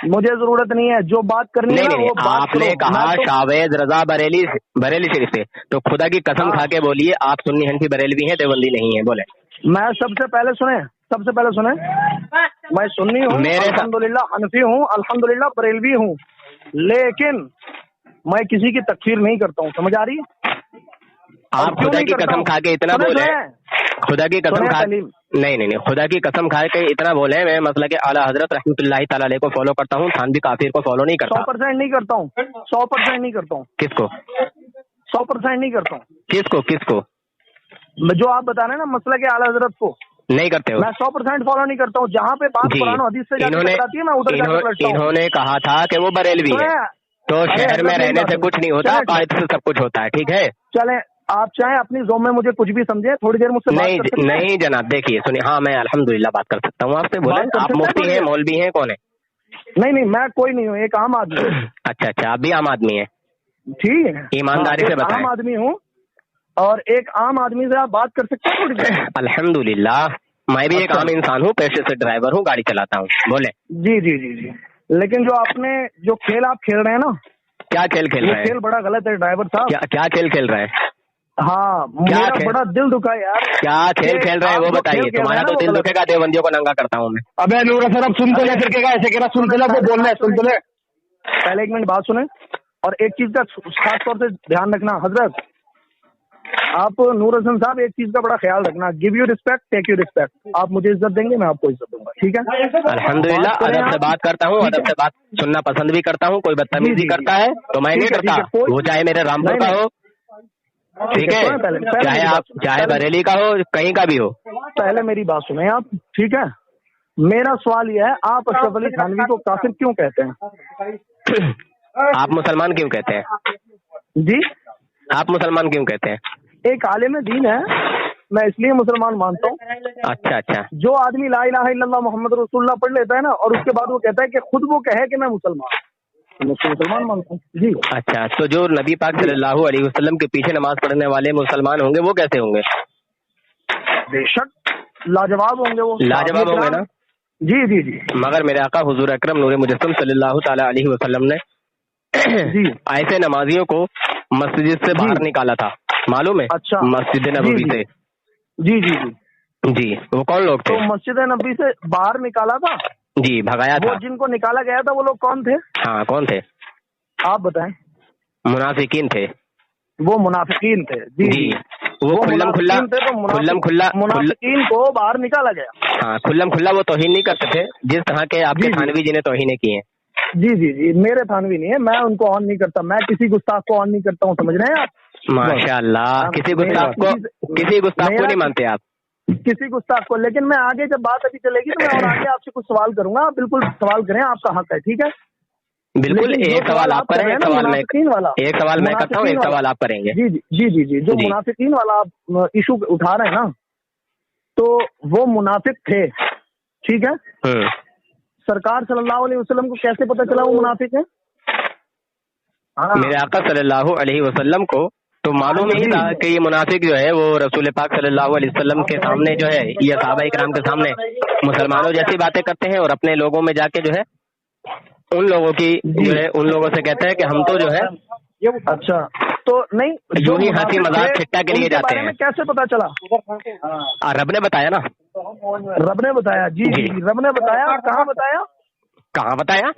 मुझे जरूरत नहीं है, जो बात करनी है नहीं, आपने कहा शावेज रजा बरेली शरीफ से, तो खुदा की कसम खा के बोलिए आप सुन्नी हनफी बरेलवी हैं, देवबंदी नहीं है, बोले। मैं सबसे पहले सुने, मैं सुन्नी हूँ अल्हम्दुलिल्लाह, हनफी हूँ अल्हम्दुलिल्लाह, बरेलवी हूँ, लेकिन मैं किसी की तकफीर नहीं करता हूँ, समझ आ रही है? आप खुदा की कसम खा के इतना बोले, खुदा की कसम खा नहीं खुदा की कसम खा के इतना बोले, मैं मतलब कि आला हजरत रहमतुल्लाहि तआला अलैह को फॉलो करता हूँ, थानवी काफिर को फॉलो नहीं करता। 100% नहीं करता हूँ, 100% नहीं करता हूँ। किसको? 100% नहीं करता हूँ। किसको? जो आप बता रहे हैं ना मसला के आला हजरत को नहीं करते हो? मैं 100% फॉलो नहीं करता हूँ। जहाँ पे बात कुरान और हदीस से जाती है मैं उधर इन्होंने कहा था कि वो बरेलवी है, तो शहर में रहने से कुछ नहीं होता, कायदे से सब कुछ होता है, ठीक है? चले, आप चाहे अपनी जोम में मुझे कुछ भी समझे, थोड़ी देर मुझसे नहीं जनाब, देखिए सुनिए, हाँ मैं अल्हम्दुलिल्लाह बात कर सकता हूँ आपसे, बोले। आप मुफ्ती हैं, मौलवी हैं, कौन है? नहीं मैं कोई नहीं हूँ, एक आम आदमी। अच्छा, आप भी आम आदमी है, ठीक है? ईमानदारी से बताएं। आम आदमी हूँ, और एक आम आदमी से आप बात कर सकते हैं थोड़ी देर? अल्हम्दुलिल्लाह मैं भी एक आम इंसान हूँ, पेशे से ड्राइवर हूँ, गाड़ी चलाता हूँ, बोले। जी। लेकिन जो आपने जो खेल आप खेल रहे हैं ना, क्या खेल खेल रहे हैं? खेल बड़ा गलत है ड्राइवर साहब। क्या खेल खेल रहे हैं? हाँ, मेरा बड़ा दिल दुखा यार। क्या खेल खेल रहे हैं वो बताइए। तुम्हारा तो दिल दुखेगा, देवबंदियों को नंगा करता हूँ मैं। अबे नूर हसन, अब सुन तो ले, फिर क्या ऐसे कह रहा, सुन तो ले, वो बोल रहे हैं, सुन तो ले। पहले 1 मिनट बात सुने, और एक चीज का खास तौर से ध्यान रखना हजरत, आप नूर हसन साहब एक चीज का बड़ा ख्याल रखना, give you respect take you respect. आप मुझे इज्जत देंगे, मैं आपको इज्जत दूंगा, ठीक है? अल्हम्दुलिल्लाह अदब से बात करता हूँ, अदब से बात सुनना पसंद भी करता हूँ। कोई बदतमीजी करता है तो मैं नहीं करता, वो चाहे मेरे रामपुर का हो, ठीक है, चाहे बरेली का हो, कहीं का भी हो। पहले मेरी बात सुने आप, ठीक है? मेरा सवाल यह है, आप अशरफ अली थानवी को काफिर क्यों कहते हैं? आप मुसलमान क्यों कहते हैं? जी, आप मुसलमान क्यों कहते हैं? एक आलिम दीन है, मैं इसलिए मुसलमान मानता हूँ। अच्छा। जो आदमी ला इलाहा इल्लल्लाह मोहम्मद रसूलुल्लाह पढ़ लेता है ना, और उसके बाद वो कहता है कि खुद वो कहे कि मैं मुसलमान, मुसलमान मानता हूँ जी। अच्छा, तो जो नबी पाक सल्लल्लाहु अलैहि वसल्लम के पीछे नमाज पढ़ने वाले मुसलमान होंगे, वो कैसे होंगे? बेशक लाजवाब होंगे, वो लाजवाब होंगे ना? जी जी जी। मगर मेरे आका हुजूर अकरम नूर मुजस्सम सल्लल्लाहु ताला अलैहि वसल्लम ने जी ऐसे नमाजियों को मस्जिद से बाहर निकाला था, मालूम है? अच्छा। मस्जिद नबवी से। जी जी जी जी, वो कौन लोग थे? तो मस्जिद नबी से बाहर निकाला था? जी, भगाया था। वो जिनको निकाला गया था वो लोग कौन थे? हाँ, कौन थे? आप बताएं। मुनाफिकीन थे। वो मुनाफिकीन थे। जी जी, वो खुल्लम खुल्ला मुनाफिकीन को बाहर निकाला गया। हाँ, खुल्लम खुल्ला वो तौहीन नहीं करते थे जिस तरह के आपके थानवी जी ने तौहीनें की हैं। जी जी जी, मेरे थानवी नहीं है, मैं उनको ऑन नहीं करता, मैं किसी गुस्ताख को ऑन नहीं करता हूँ, समझ रहे हैं आप? माशाअल्लाह, किसी गुस्ताख को नहीं मानते आप? किसी गुस्ताख को। लेकिन मैं आगे जब बात अभी चलेगी तो मैं और आगे आपसे कुछ सवाल करूंगा, आप बिल्कुल सवाल करें, आपका हक है, ठीक है? बिल्कुल, एक सवाल आप करें, एक सवाल मैं करता हूँ, एक सवाल आप करेंगे। जी जी जी जी, जो मुनाफिकीन वाला आप इशू उठा रहे हैं ना, तो वो मुनाफिक थे, ठीक है? सरकार सल्लल्लाहु अलैहि वसल्लम को कैसे पता चला वो मुनाफिक है? मेरे आका सल्लल्लाहु अलैहि वसल्लम को तो मालूम ही था कि ये मुनाफिक जो है वो रसूल पाक सल्लल्लाहु अलैहि वसल्लम के सामने जो है, ये सहाबा इकराम के सामने मुसलमानों जैसी बातें करते हैं और अपने लोगों में जाके जो है उन लोगों की जो है उन लोगों से कहते हैं कि हम तो जो है अच्छा तो नहीं, यूं ही हंसी मजाक ठिट्टा के लिए जाते हैं। कैसे पता चला? रब ने बताया ना। रब ने बताया? जी जी, रब ने बताया। कहाँ बताया? कहाँ बताया?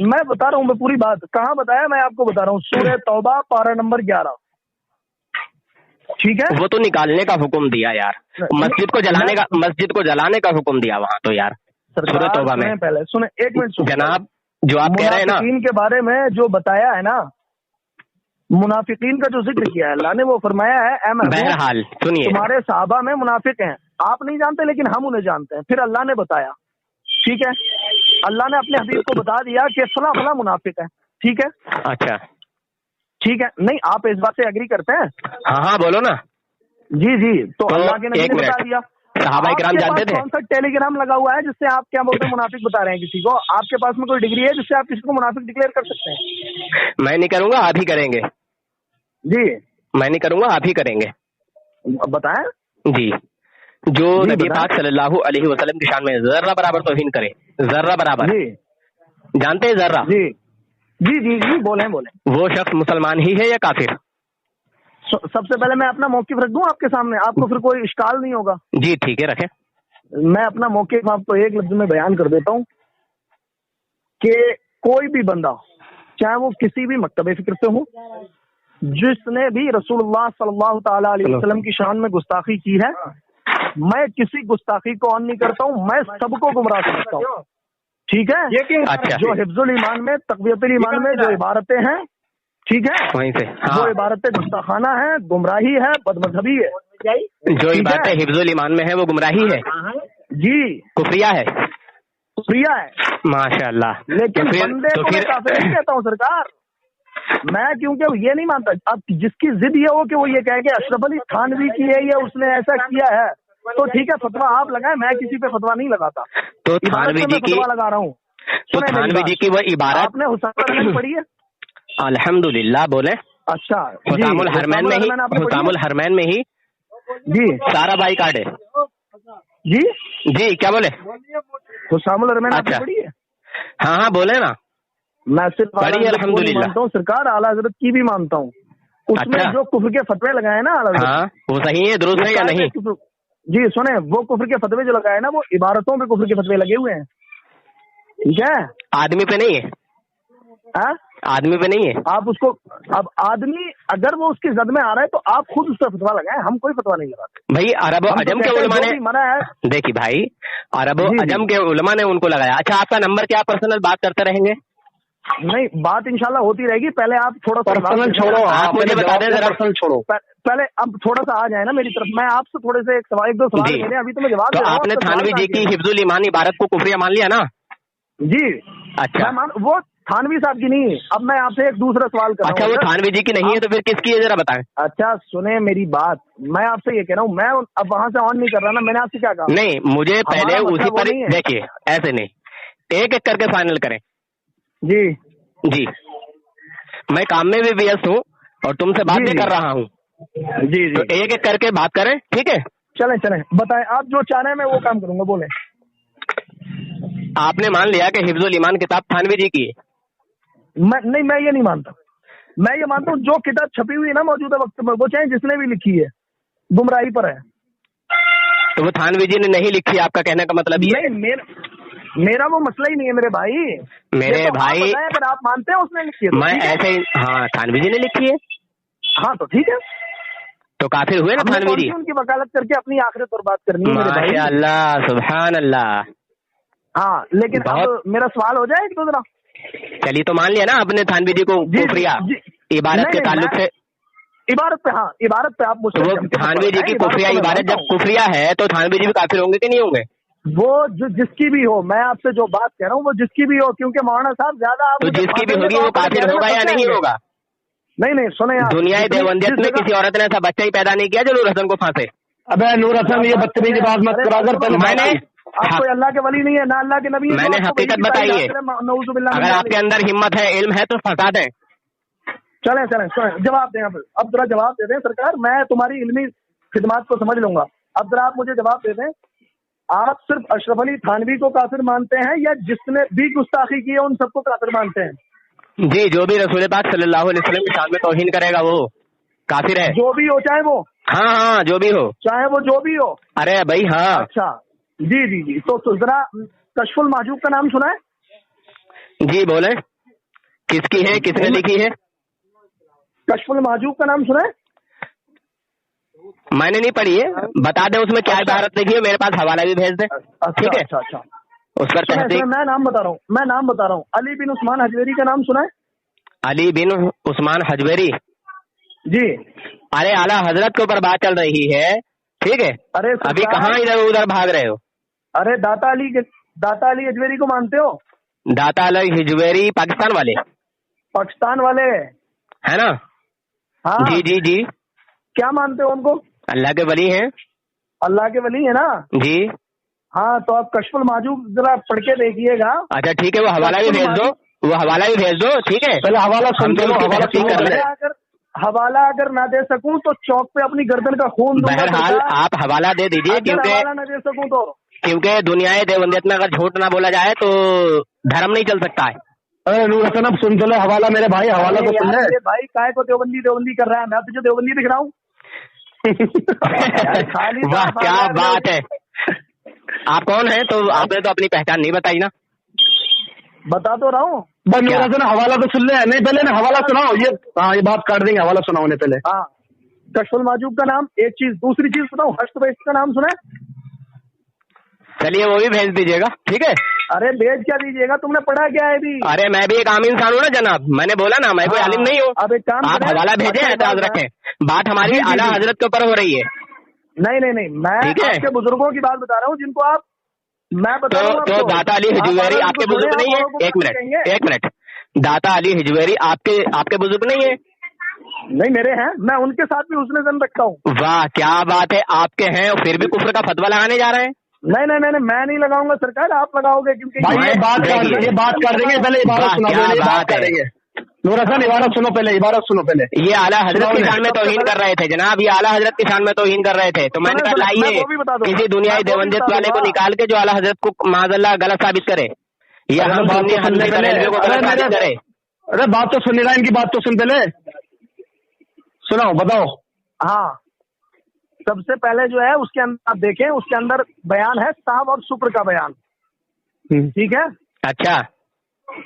मैं बता रहा हूँ, मैं पूरी बात कहाँ बताया मैं आपको बता रहा हूँ। सूरह तौबा पारा नंबर 11, ठीक है? वो तो निकालने का हुक्म दिया यार, मस्जिद को जलाने का हुक्म दिया वहाँ तो यार सूरह तौबा में। पहले सुने, एक मिनट जनाब, जो आप कह रहे हैं ना मुनाफिकीन के बारे में जो बताया है ना, मुनाफिकीन का जो जिक्र किया है अल्लाह ने, वो फरमाया है बहरहाल सुनिए, तुम्हारे सहाबा में मुनाफिक हैं, आप नहीं जानते लेकिन हम उन्हें जानते हैं। फिर अल्लाह ने बताया, ठीक है? अल्लाह ने अपने हबीब को बता दिया कि फला फला मुनाफिक है, ठीक है? अच्छा ठीक है, नहीं आप इस बात से एग्री करते हैं? हाँ बोलो ना। जी जी, तो अल्लाह के नबी ने बता दिया। सहाबा इकराम जानते थे? कौन सा टेलीग्राम लगा हुआ है जिससे आप क्या बोलते हैं मुनाफिक बता रहे हैं किसी को? आपके पास में कोई डिग्री है जिससे आप किसी को मुनाफिक डिक्लेयर कर सकते हैं? मैं नहीं करूंगा, आप ही करेंगे। जी, मैं नहीं करूंगा, आप ही करेंगे। बताएं। जी, जो नबी पाक सल्लल्लाहु अलैहि वसल्लम की शान में जर्रा बराबर तौहीन करे, जर्रा बराबर, जी जानते हैं जर्रा? जी जी जी जी, बोले वो शख्स मुसलमान ही है या काफिर? सबसे पहले मैं अपना मौक़िफ़ रख दूं आपके सामने, आपको फिर कोई इश्काल नहीं होगा। जी ठीक है, रखें। मैं अपना मौक़िफ़ आपको एक लफ्ज में बयान कर देता हूं कि कोई भी बंदा, चाहे वो किसी भी मकतबे फिक्र से हो, जिसने भी रसूलुल्लाह सल्लल्लाहु ताला अलैहि वसल्लम की शान में गुस्ताखी की है, मैं किसी गुस्ताखी को ऑन नहीं करता हूं, मैं सबको गुमराह समझता हूं, ठीक है? अच्छा, जो हिफ्जुल ईमान में, तक़वियतुल ईमान में जो इबारतें हैं, ठीक है, वहीं से वो इबारतें गुस्ताखाना है, गुमराही है, बदमज़हबी है। जो इबारतें हिफ्जुल ईमान में है वो गुमराही है जी, कुफरिया है, कुफरिया है। माशाअल्लाह। लेकिन बंदे को मैं काफिर नहीं कहता हूँ सरकार, मैं क्योंकि ये नहीं मानता। अब जिसकी जिद ये हो कि वो ये कहे कि अशरफ अली थानवी की है या उसने ऐसा किया है, तो ठीक है फतवा आप लगाएं, मैं किसी पे फतवा नहीं लगाता। तो थानवी जी की लगा रहा हूँ, तो थानवी जी की वो इबारत आपने हुसैन पढ़ी है? अल्हम्दुलिल्लाह बोले। अच्छा, हुसामुल हरमैन में ही जी सारा बाई कार्ड है। जी जी क्या बोले? हुसामुल हरमैन आपने अच्छा, पढ़ी है? हाँ हाँ बोले ना। मैं सिर्फ बड़ी अल्हम्दुलिल्लाह मानता हूँ सरकार, आला हजरत की भी मानता हूँ। उसमें अच्छा, जो कुफ्र के फतवे लगाए ना आला हजरत, हाँ वो सही है, दुरुस्त है या नहीं? जी सुने, वो कुफ्र के फतवे जो लगाए ना, वो इबारतों पे कुफ्र के फतवे लगे हुए हैं, ठीक है? आदमी पे नहीं है। हाँ? आदमी पे नहीं है। आप उसको, अब आदमी अगर वो उसकी जद में आ रहा है तो आप खुद उस पर फतवा लगाएं, हम कोई फतवा नहीं लगाते भाई। अरब अजम के उलमा ने मना है। देखिए भाई, अरब अजम के उलमा ने उनको लगाया। अच्छा, आपका नंबर क्या, पर्सनल बात करते रहेंगे? नहीं, बात इंशाल्लाह होती रहेगी, पहले आप थोड़ा सा पर्सनल छोड़ो, आप मुझे बता दें जरा। पर्सनल छोड़ो पहले, अब थोड़ा सा आ जाए ना मेरी तरफ, मैं आपसे थोड़े से एक दो सवाल मेरे अभी तो मैं जवाब। तो आपने थानवी जी की हिफ्जुल ईमान इबारत को कुफरिया मान लिया ना? जी अच्छा, वो थानवी साहब की नहीं है। अब मैं आपसे एक दूसरा सवाल कर रहा हूं। अच्छा, वो थानवी जी की नहीं है तो फिर किसकी है, जरा बताएं। अच्छा सुने मेरी बात, मैं आपसे ये कह रहा हूँ, मैं अब वहां से ऑन नहीं कर रहा ना, मैंने आपसे क्या कहा? नहीं, मुझे पहले उसी पर देखिए, ऐसे नहीं, एक एक करके फाइनल करें। जी जी, मैं काम में भी व्यस्त हूँ और तुमसे बात भी कर रहा हूँ। जी तो एक एक करके बात करें, ठीक है? चलें बताएं, आप जो चाह रहे हैं मैं वो काम करूंगा, बोले। आपने मान लिया कि हिफ्जुल ईमान किताब थानवी जी की है? मैं ये नहीं मानता। मैं ये मानता हूँ जो किताब छपी हुई है ना मौजूदा वक्त में, वो चाहे जिसने भी लिखी है, गुमराही पर है। तो वो थानवी जी ने नहीं लिखी, आपका कहने का मतलब ये? नहीं, मेरा वो मसला ही नहीं है मेरे भाई। मेरे तो भाई अगर आप मानते हैं उसने लिखी है तो मैं ऐसे ही, हाँ थानवी जी ने लिखी है, हाँ तो ठीक है, तो काफिर हुए ना थानवी जी? उनकी वकालत करके अपनी आखिरत पर बात करनी है मेरे भाई। माशाअल्लाह, सुभान अल्लाह। हाँ लेकिन अब मेरा सवाल हो जाए तो जरा। चलिए, तो मान लिया ना आपने थानवी जी को कुफरिया इबारत के ताल्लुक से? इबारत पे, हाँ इबारत पे आप मुझसे, तो वो थानवी जी की कुफरिया इबारत जब कुफरिया है तो थानवी जी भी काफिर होंगे कि नहीं होंगे? वो जो जिसकी भी हो, मैं आपसे जो बात कह रहा हूँ वो जिसकी भी हो, क्योंकि मौलाना साहब ज्यादा आप तो जिसकी भी होगी वो काफिर होगा या नहीं होगा? नहीं सुने यार, दुनिया देवंदियत में किसी औरत ने ऐसा बच्चा ही पैदा नहीं किया जो नूर हसन को फांसे। अबे नूर हसन, ये बदतमीजी बात मत करा कर। पहले मैंने आप कोई अल्लाह के वली नहीं है ना अल्लाह के नबी है, मैंने हकीकत बताई है। अगर आपके अंदर हिम्मत है, इल्म है तो फंसा दें। चले जवाब दें। अब जरा जवाब दे दें सरकार, मैं तुम्हारी इल्मी खिदमत को समझ लूंगा। अब जरा आप मुझे जवाब दे दें, आप सिर्फ अशरफ अली थानवी को काफिर मानते हैं या जिसने भी गुस्ताखी की है उन सबको काफिर मानते हैं? जी, जो भी रसूल पाक सल्लल्लाहु अलैहि वसल्लम की शान में तौहीन करेगा वो काफिर है। जो भी हो, चाहे वो, हाँ जो भी हो, चाहे वो जो भी हो। अरे भाई हाँ। अच्छा जी। तो जरा कशफुल महजूब का नाम सुना है? जी बोले, किसकी है, किसने लिखी है? कशफुल महजूब का नाम सुना है? मैंने नहीं पढ़ी है, बता दे उसमें क्या इबारत लिखी है, मेरे पास हवाला भी भेज दे। ठीक है, अच्छा उस पर तहकीक। मैं नाम बता रहा हूँ, अली बिन उस्मान हजवेरी का नाम सुना है? अली बिन उस्मान हजवेरी? जी। अरे आला हजरत के ऊपर बात चल रही है, ठीक है। अरे अभी कहाँ इधर उधर भाग रहे हो? अरे दाता अली हजवेरी को मानते हो? दाता अली हजवेरी पाकिस्तान वाले? पाकिस्तान वाले है ना? हाँ जी। क्या मानते हो उनको? अल्लाह के वली हैं। अल्लाह के वली है ना? जी हाँ, तो आप कशफुल महजूब जरा पढ़ के देखिएगा। अच्छा ठीक है, वो हवाला भी भेज दो, ठीक है। पहले हवाला सुन लो, हवाला अगर ना दे सकूं तो चौक पे अपनी गर्दन का खून दूंगा। बहरहाल आप हवाला दे दीजिए, क्योंकि हवाला ना दे सकूं तो, क्योंकि दुनिया देवंदियत में अगर झूठ ना बोला जाए तो धर्म नहीं चल सकता है। अरे नूर हसन, अब सुन तो ले हवाला मेरे भाई, हवाला तो सुन ले। भाई काय को देवबंदी कर रहा है, मैं तुझे देवबंदी दिख रहा हूँ? वाह क्या बात है। आप कौन हैं? तो आपने तो अपनी पहचान नहीं बताई ना। बता तो रहा हूँ। नूर हसन हवाला तो सुन ले। नहीं पहले ना हवाला सुनाओ। ये बात काट देंगे, हवाला सुनाओ ने पहले। हाँ, कशफुल महजूब का नाम एक चीज, दूसरी चीज बताओ, हश्त का नाम सुना है? चलिए वो भी भेज दीजिएगा, ठीक है। अरे भेज क्या दीजिएगा, तुमने पढ़ा क्या है अभी? अरे मैं भी एक आम इंसान हूँ ना जनाब, मैंने बोला ना मैं कोई आलिम नहीं हूँ। अब एक काम, आप हवाला भेजें, एतराज रखें, बात हमारी आला हजरत के ऊपर हो रही है। नहीं, मैं आपके बुजुर्गों की बात बता रहा हूँ जिनको आप, मैं बता रहा हूँ। तो दाता अली हिजवेरी आपके बुजुर्ग नहीं है? एक मिनट, दाता अली हिजवेरी आपके बुजुर्ग नहीं है? नहीं मेरे हैं, मैं उनके साथ भी उसने जन रखता हूँ। वाह क्या बात है, आपके हैं और फिर भी कुफ्र का फतवा लगाने जा रहे हैं? नहीं, मैं नहीं लगाऊंगा सरकार, आप लगाओगे, क्योंकि ये बात कर देंगे। पहले इबारत सुना दो, बात करेंगे। नूर हसन इबारत सुनो पहले। ये आला हजरत की शान में तौहीन कर रहे थे जनाब, ये आला हजरत की शान में तौहीन कर रहे थे। तो मैंने कहा लाइए किसी दुनियाई देवंदियत वाले को निकाल के जो आला हजरत को माज़अल्लाह गलत साबित करे, ये हम सुन्नी हनफी बरेलवी को गलत साबित करे। अरे बात तो सुन रहा, इनकी बात तो सुन पहले, सुनाओ बताओ। हाँ, सबसे पहले जो है उसके अंदर आप देखें, उसके अंदर बयान है साहब और शुक्र का बयान, ठीक है? अच्छा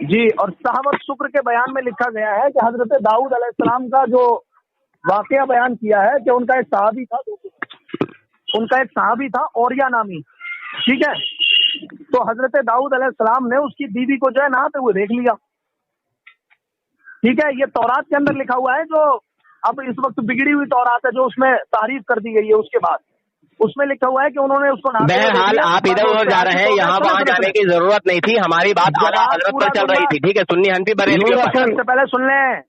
जी, और साहब और शुक्र के बयान में लिखा गया है कि हजरत दाऊद अलैहिस्सलाम का जो वाकया बयान किया है कि उनका एक सहाबी था औरिया नामी, ठीक है? तो हजरत दाऊद अलैहिस्सलाम ने उसकी बीवी को जो है नहाते हुए देख लिया, ठीक है? ये तौरात के अंदर लिखा हुआ है, जो अब इस वक्त बिगड़ी हुई तौरात है, जो उसमें तारीफ कर दी गई है। उसके बाद उसमें लिखा हुआ है कि उन्होंने उसको बहरहाल आप इधर उधर जा रहे हैं, यहाँ वहाँ जाने की जरूरत नहीं थी, हमारी बात आला हजरत पर चल रही थी, ठीक है? सुन्नी हनफी बरेलवी से पहले सुन लें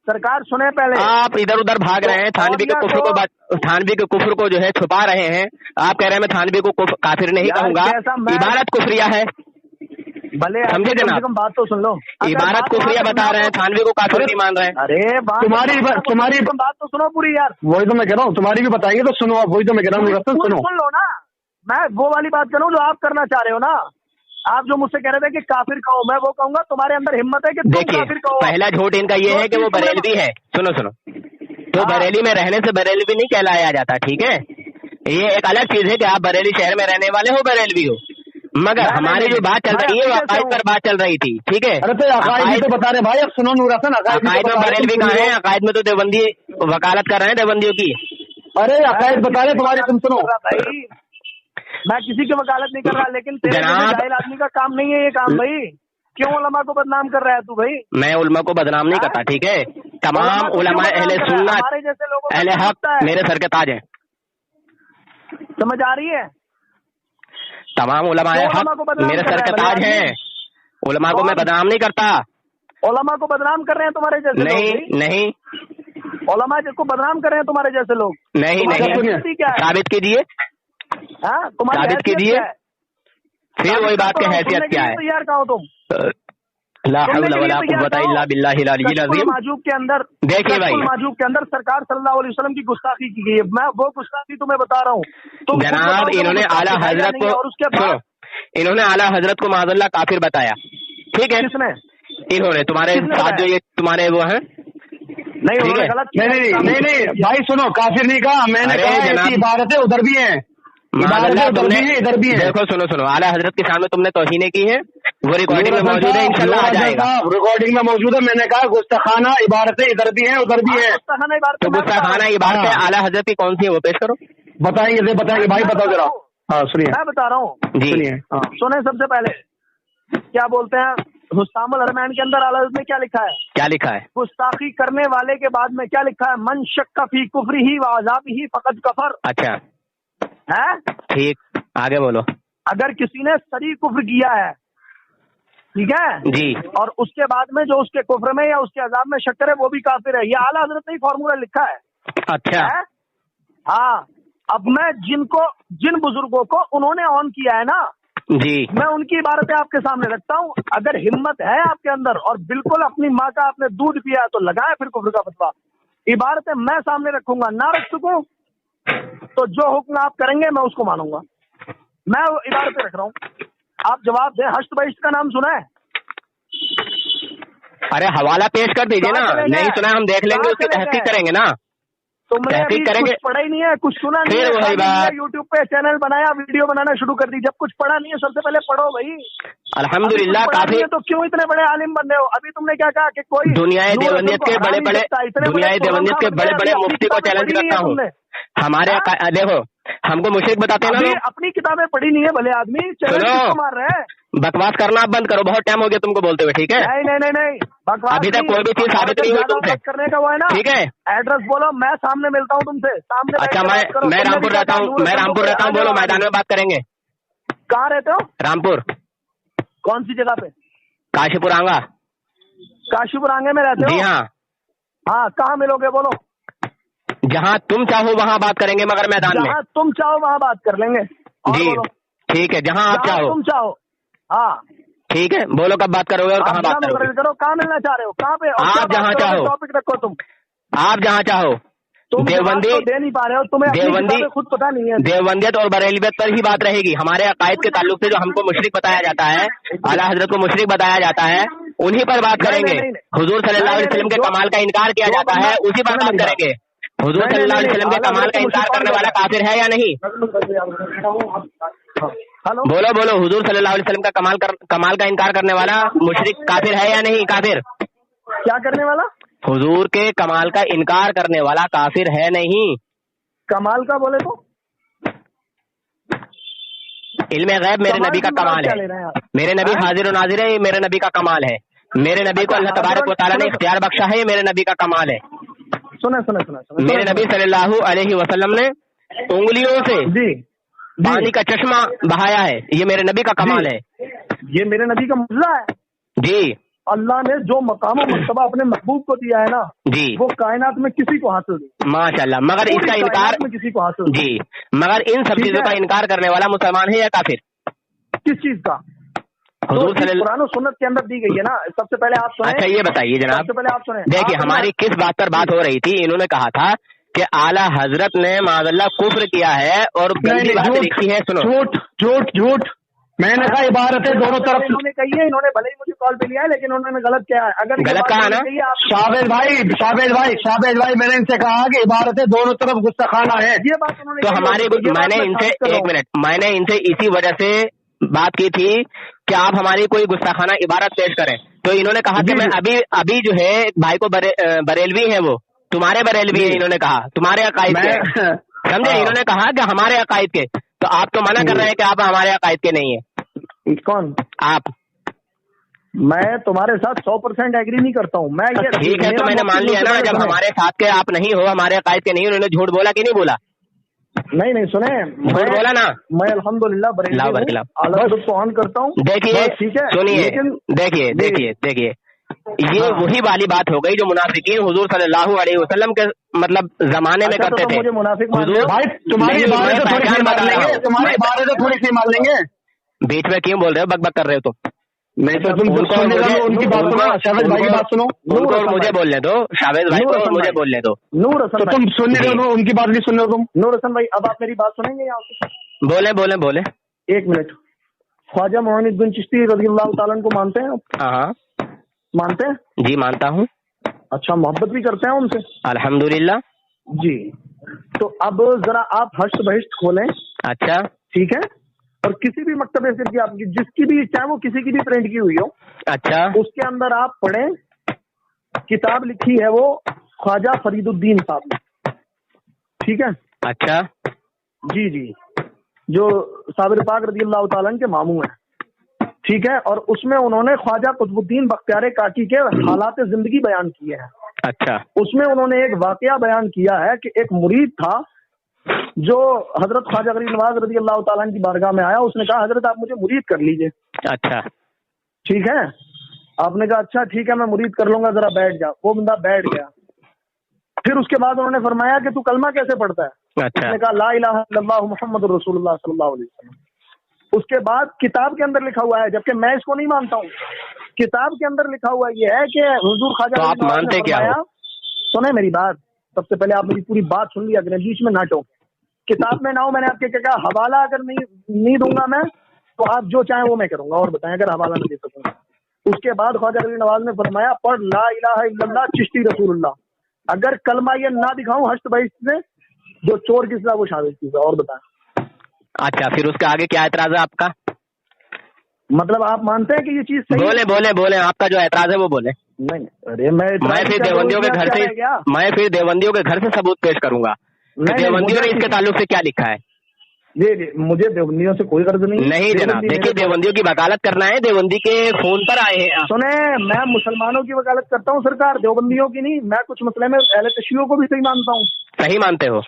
सरकार, सुने पहले। आप इधर उधर भाग रहे हैं, थानवी के कुफ्र को जो है छुपा रहे हैं। आप कह रहे हैं मैं थानवी को काफिर नहीं कहूंगा, इबारत कुफरिया है, भले समझे जनाब? बात तो सुन लो, इबारत कुफरिया बता रहे हैं, थानवी को काफिर नहीं मान रहे हैं। अरे तुम्हारी बात तो सुनो पूरी यार। वही तो मैं कह रहा हूँ, तुम्हारी भी बताएंगे तो सुनो। वही तो मैं कह रहा हूँ, सुनो। सुन लो ना, मैं वो वाली बात कर रहा हूँ जो आप करना चाह रहे हो ना। آپ جو مجھ سے کہہ رہے تھے کہ کافر کہو، میں وہ کہوں گا تمہارے اندر ہمت ہے کہ تم دیکھیے کافر کہو؟ پہلا جھوٹ ان کا یہ ہے کہ وہ بریلوی ہے. سنو تو بریلی میں رہنے سے بریلوی نہیں کہلایا جاتا، ٹھیک ہے. یہ ایک الگ چیز ہے کہ آپ بریلی شہر میں رہنے والے ہو، بریلوی ہو، مگر ہماری جو بات چل رہی ہے وہ عقائد پر بات چل رہی تھی، ٹھیک ہے. عقائد تو بتا رہے بھائی، اب سنو نور حسن، عقائد میں بریلوی کہاں ہے؟ عقائد میں تو دیوبندی وکالت کر رہے ہیں دیوبندیوں کی. ارے عقائد بتا رہے تمہاری، تم سنو بھائی، میں کسی کی وکالت نہیں کر رہا، لیکن تیرے جاہل آدمی کا کام نہیں ہے یہ کام بھائی. کیوں علماء کو بدنام کر رہا ہے تو بھائی؟ میں علماء کو بدنام نہیں کرتا، ٹھیک ہے. تمام علماء اہل سنت اہل حق میرے سر کے تاج ہیں. سمجھ آ رہی ہے؟ تمام علماء حق میرے سر کے تاج ہیں. علماء کو میں بدنام نہیں کرتا. علماء کو بدنام کر رہے ہیں تمہارے جیسے لوگ؟ نہیں. علماء کو بدنام کر رہے ہیں تمہارے جیسے لوگ؟ نہیں. ثابت کیجیے، ثابت کیجیے. پھر وہی بات کی حیثیت کیا ہے؟ یار کہو تم لا حول ولا قوت الا باللہ العلی العظیم. ماجوب کے اندر دیکھیے بھائی، ماجوب کے اندر سرکار صلی اللہ علیہ وسلم کی گستاخی کی گئی ہے. میں وہ گستاخی تمہیں بتا رہا ہوں جناب. انہوں نے اعلیٰ حضرت کو، انہوں نے اعلیٰ حضرت کو معاذ اللہ کافر بتایا، ٹھیک ہے. کس نے؟ انہوں نے تمہارے ساتھ جو یہ تمہارے وہ ہیں. نہیں بھائی سنو، کافر نہیں کہا میں نے، کہا عبادتیں ادھر بھی ہیں، ادھر بھی ہیں. دیکھو سنو، اعلیٰ حضرت کے سامنے تم نے توہین کی ہے، وہ ریکارڈنگ میں موجود ہے، انشاءاللہ آ جائے گا. ریکارڈنگ میں موجود ہے. میں نے کہا گستاخانہ عبارتیں ادھر بھی ہیں ادھر بھی ہیں. تو گستاخانہ عبارتیں اعلیٰ حضرت کی کون سی ہیں وہ پیش کرو. بتائیں گے بھائی، بتاؤ ذرا. ہاں سنیے، میں بتا رہا ہوں جی. سنیں، سب سے پہلے کیا بولتے ہیں حسام الحرمین کے اندر اعلیٰ حضرت نے کیا لکھا ہے؟ کیا لکھا ہے؟ گستاخی کرنے والے کے بعد میں کیا لکھا ہے؟ من شک فی کفرہ و عذابہ فقد کفر. اچھا ہے ٹھیک، آگے بولو. اگر کسی نے صریح کفر کیا ہے، ٹھیک ہے جی، اور اس کے بعد میں جو اس کے کفر میں یا اس کے عذاب میں شک کرے وہ بھی کافر ہے. یہ اعلیٰ حضرت نے فارمولہ لکھا ہے. اچھا. ہاں، اب میں جن بزرگوں کو انہوں نے آن کیا ہے نا، جی، میں ان کی عبارتیں آپ کے سامنے رکھتا ہوں. اگر ہمت ہے آپ کے اندر اور بالکل اپنی ماں کا آپ نے دودھ پیا تو لگائے پھر کفر کا فتویٰ. عبارتیں میں سامنے رکھوں گا، نہ رکھ سکوں تو جو حکم آپ کریں گے میں اس کو مانوں گا. میں عبارتیں رکھ رہا ہوں، آپ جواب دیں. حشت بہشت کا نام سنا ہے؟ ارے حوالہ پیش کر دیجیے نا. نہیں سنا ہم دیکھ لیں گے، اس کی تحقیق کریں گے نا. تم نے ابھی کچھ پڑھا ہی نہیں ہے، کچھ سنا نہیں ہے. یوٹیوب پہ چینل بنایا، ویڈیو بنانا شروع کر دی. جب کچھ پڑھا نہیں ہے سب سے پہلے پڑھو بھائی. الحمدللہ کافی. تو کیوں اتنے بڑے عالم بن رہے ہو؟ ابھی تم نے کیا کہا کہ کوئی دنیا دیوبندیت کے بڑے بڑے مفتی کو چیلنج کرتا ہوں. ہمارے دیکھو ہم کو مشرک بتاتے ہیں نا. اپنی کتابیں پڑھی نہیں ہے بھلے آدمی، چیلنج مار رہے ہیں. بکواس کرنا آپ بند کرو، بہت ٹائم ہو گیا تم کو بولتے ہوئے، ٹھیک ہے. نہیں ابھی تک کوئی بھی چیز ثابت نہیں ہوئی تم سے کرنے کا وہ ہے نا. ٹھیک ہے، ایڈریس بولو، میں سامنے ملتا ہوں تم سے سامنے. اچھا میں رامپور رہتا ہوں، بولو میدان میں بات کریں گے. کہاں رہتے ہو؟ رامپور. کون سی جگہ پہ؟ کاشی پور آنگا. کاشی پور آنگے میں رہتے ہو؟ جی ہاں. ہاں، کہاں ملو گے بولو؟ جہاں تم چاہو وہاں بات کریں گے، مگر میدان میں. جہاں تم چاہو وہاں بات کر لیں گے. جی ٹھیک ہے، جہاں آپ چاہو. تم چاہو. ہاں ٹھیک ہے، بولو کب بات کرو گے اور کہاں بات کرو. کہاں ملنا چاہ رہے ہو؟ کہاں پہ؟ آپ جہاں چاہو. ٹاپک رکھو تم. آپ جہاں چاہو. دیوبندی دے نہیں پا رہے ہو، تمہیں خود پتا نہیں ہے. دیوبندیت اور بریلویت پر ہی بات رہے گی. ہمارے عقائد کے تعلق سے جو ہم کو مشرک بتایا جاتا ہے، اعلیٰ حضرت کو مشرک بتایا جاتا ہے، انہی پر بات کریں گے. حضور صلی اللہ علیہ وسلم کے کمال کا انکار کیا جاتا ہے، اسی پر بات کریں گے. حضور صلی اللہ علیہ وسلم کے کمال کا انکار کرنے والا کافر ہے یا نہیں؟ بولو حضور صلی اللہ علیہ وسلم کا کمال کا انکار کرنے والا مشرک کافر ہے یا نہیں؟ کافر کیا کرنے والا؟ حضور کے کمال کا انکار کرنے والا کافر ہے نہیں. کمال کا بولے تو علم غیب میرے نبی کا کمال ہے. میرے نبی حاضر و ناظر ہے، یہ میرے نبی کا کمال ہے. میرے نبی کو اللہ تبارک و تعالیٰ نے اختیار بخشا ہے، یہ میرے نبی کا کمال ہے. سنیں میرے نبی صلی اللہ علیہ وسلم نے انگلیوں سے پانی کا چشمہ بہایا ہے، یہ میرے نبی کا کمال ہے. یہ میرے نبی کا معجزہ ہے. جی اللہ نے جو مقام و مرتبہ اپنے محبوب کو دیا ہے نا، جی وہ کائنات میں کسی کو حاصل نہیں. ماشاء اللہ. مگر اس کا انکار کسی کو حاصل جی، مگر ان سب چیزوں کا انکار کرنے والا مسلمان ہے یا کافر؟ کس چیز کا؟ حضور صلی اللہ قرآن و سنت کے اندر دی گئی ہے نا. سب سے پہلے آپ سنیں. اچھا یہ بتائیے جناب، سب سے پہلے آپ سنیں. دیکھیے ہماری کس بات پر بات ہو رہی تھی. انہوں نے کہا تھا کہ اعلیٰ حضرت نے معاذ اللہ کفر کیا ہے اور گندی بات لکھی ہے. سنو، جھوٹ میں نے کہا عبارتیں دونوں طرف انہوں نے کہی ہے, انہوں نے بھلے ہی مجھے کال پہ لیا ہے لیکن انہوں نے غلط کیا ہے. اگر غلط کہا نا شابیز بھائی میں نے ان سے کہا کہ عبارتیں دونوں طرف گستاخانہ ہے. یہ بات انہوں نے تو ہماری میں نے ان سے ایک منٹ میں نے ان سے اسی وجہ سے بات کی تھی کہ آپ ہماری کوئی گستاخانہ عبارت پیش کریں, تو انہوں نے کہا کہ میں ابھی جو ہے بھائی کو بریلوی ہے, وہ تمہارے بریلوی ہے, انہوں نے کہا تمہارے عقائد کے, سمجھے, انہوں نے کہا کہ ہمارے عقائد کے, تو آپ تو منع کر رہے ہیں کہ آپ ہمارے عقائد کے نہیں ہیں. کون آپ؟ میں تمہارے ساتھ 100% ایگری نہیں کرتا ہوں. میں یہ ٹھیک ہے, تو میں نے مان لیا نا, جب ہمارے ساتھ کے آپ نہیں ہو, ہمارے عقائد کے نہیں, انہوں نے جھوٹ بولا کہ نہیں بولا؟ نہیں سنیں, جھوٹ بولا نا. میں الحمدللہ بریلوی کو آن کرتا ہوں. دیکھیے ٹھیک ہے, سنیے, دیکھیے یہ وہی والی بات ہو گئی جو منافقین حضور صلی اللہ علیہ وسلم کے مطلب زمانے میں کرتے تھے. مجھے منافق تمہاری باتیں تھوڑی سی مان لیں گے. بیچ میں کیوں بول رہے ہو, بک بک کر رہے ہو تم؟ نہیں تو تم ان کی بات سنو, شاویز بھائی کی بات سنو, مجھے بولنے دو, شاویز بھائی کو مجھے بولنے دو. نور حسن, تم سن رہے ہو ان کی بات نہیں سن رہے ہو تم. نور حسن بھائی اب آپ میری بات سنیں گے یہاں سے؟ بولیں. ایک منٹ. خواجہ معین الدین چشتی رضی اللہ تعالیٰ کو مانتے ہیں آپ؟ ہاں مانتے ہیں؟ جی مانتا ہوں. اچھا, محبت بھی کرتے ہیں ان سے؟ الحمدللہ. جی, تو اب ذرا آپ ہشت بہشت کھولیں. اچھا ٹھیک ہے, اور کسی بھی مکتبے سے کی آپ کی جس کی بھی, چاہے وہ کسی کی بھی پرنٹ کی ہوئی ہو, اچھا, اس کے اندر آپ پڑھیں. کتاب لکھی ہے وہ خواجہ فرید الدین صاحب نے. ٹھیک ہے, اچھا, جی جو صابر پاک رضی اللہ تعالیٰ کے ماموں ہیں. ٹھیک ہے, اور اس میں انہوں نے خواجہ قطب الدین بختیار کاکی کے حالات زندگی بیان کیے ہیں. اچھا, اس میں انہوں نے ایک واقعہ بیان کیا ہے کہ ایک مرید تھا جو حضرت خواجہ غریب نواز رضی اللہ تعالیٰ کی بارگاہ میں آیا. اس نے کہا حضرت آپ مجھے مرید کر لیجئے. اچھا, ٹھیک ہے, آپ نے کہا اچھا ٹھیک ہے میں مرید کر لوں گا, ذرا بیٹھ جا. وہ بندہ بیٹھ گیا. پھر اس کے بعد انہوں نے فرمایا کہ تو کلمہ کیسے پڑھتا ہے؟ اچھا, اس نے کہا لا الہ الا اللہ محمد رسول اللہ صلی اللہ علیہ وسلم. اس کے بعد کتاب کے اندر لکھا ہوا ہے, جبکہ میں اس کو نہیں مانتا ہوں, کتاب کے اندر لکھا ہوا یہ ہے کہ حضور خواجہ آپ مانتے کیا ہو؟ سنیں میری بات, سب سے پہلے آپ میری پوری بات سن لیا کریں, بیچ میں نہ ٹوکیں. کتاب میں نہ ہو, میں نے آپ کے کہا حوالہ اگر نہیں دوں گا میں تو آپ جو چاہیں وہ میں کروں گا, اور بتائیں اگر حوالہ نہ دے سکوں. اس کے بعد خواجہ غریب نواز نے فرمایا پڑھ لا الہ الا اللہ چشتی رسول اللہ. اگر کلمہ یہ نہ دکھاؤں ہشت بہشت سے, جو چور کس طرح وہ شاویز کس طرح, اور بتائیں. اچھا, پھر اس کے آگے کیا اعتراض ہے آپ کا؟ مطلب آپ مانتے ہیں کہ یہ چیز صحیح ہے؟ بولے آپ کا جو اعتراض ہے وہ بولے. نہیں, ارے میں پھر دیوبندیوں کے گھر سے ثبوت پیش کروں گا. دیوبندیوں نے اس کے تعلق سے کیا لکھا ہے؟ جی مجھے دیوبندیوں سے کوئی غرض نہیں جناب. دیکھیے دیوبندیوں کی وکالت کرنا ہے, دیوبندی کے فون پر آئے ہیں. سنیں, میں مسلمانوں کی وکالت کرتا ہوں سرکار, دیوبندیوں کی نہیں. میں کچھ مسئلے میں اہل تشیعوں کو بھی صحیح مانتا ہوں. صحیح مانتے ہو؟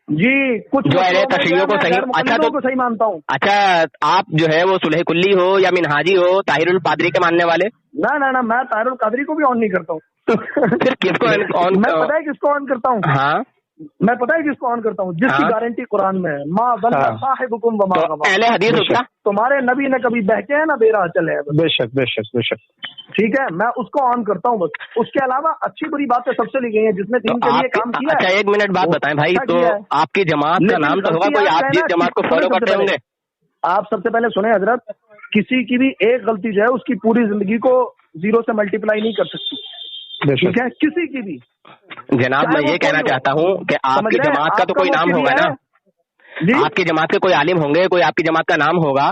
جی, کچھ جو اہل تشیعوں کو صحیح, اچھا تو صحیح مانتا ہوں. اچھا, آپ جو ہے وہ صلح کلی ہو یا منہاجی ہو, طاہر القادری کے ماننے والے؟ نہ میں طاہر القادری کو بھی آن نہیں کرتا ہوں. پھر کس کو آن؟ میں پتہ ہے کس کو آن کرتا ہوں. ہاں, میں پتہ ہے کس کو آن کرتا ہوں, جس کی گارنٹی قرآن میں ہے, ما ضل صاحبکم وما غوى. اہل حدیث اس کا, تمہارے نبی نے کبھی بہکے ہیں نہ بے راہ چلے ہیں. بے شک. ٹھیک ہے, میں اس کو آن کرتا ہوں بس. اس کے علاوہ اچھی بری باتیں سب سے لی گئی ہیں جس نے دین کے لیے کام کیا. اچھا, ایک منٹ بات بتائیں بھائی, تو آپ کی جماعت کا نام تو ہوگا کوئی, آپ جس جماعت کو فالو کرتے ہوں گے. آپ سب سے پہلے سنیں حضرت, کسی کی بھی ایک غلطی جو ہے اس کی پوری زندگی کو 0 سے ملٹیپلائی نہیں کر سکتی. ٹھیک ہے, کسی کی بھی. جناب میں یہ کہنا چاہتا ہوں کہ آپ کی جماعت کا تو کوئی نام ہوگا نا, آپ کی جماعت کے کوئی عالم ہوں گے, کوئی آپ کی جماعت کا نام ہوگا.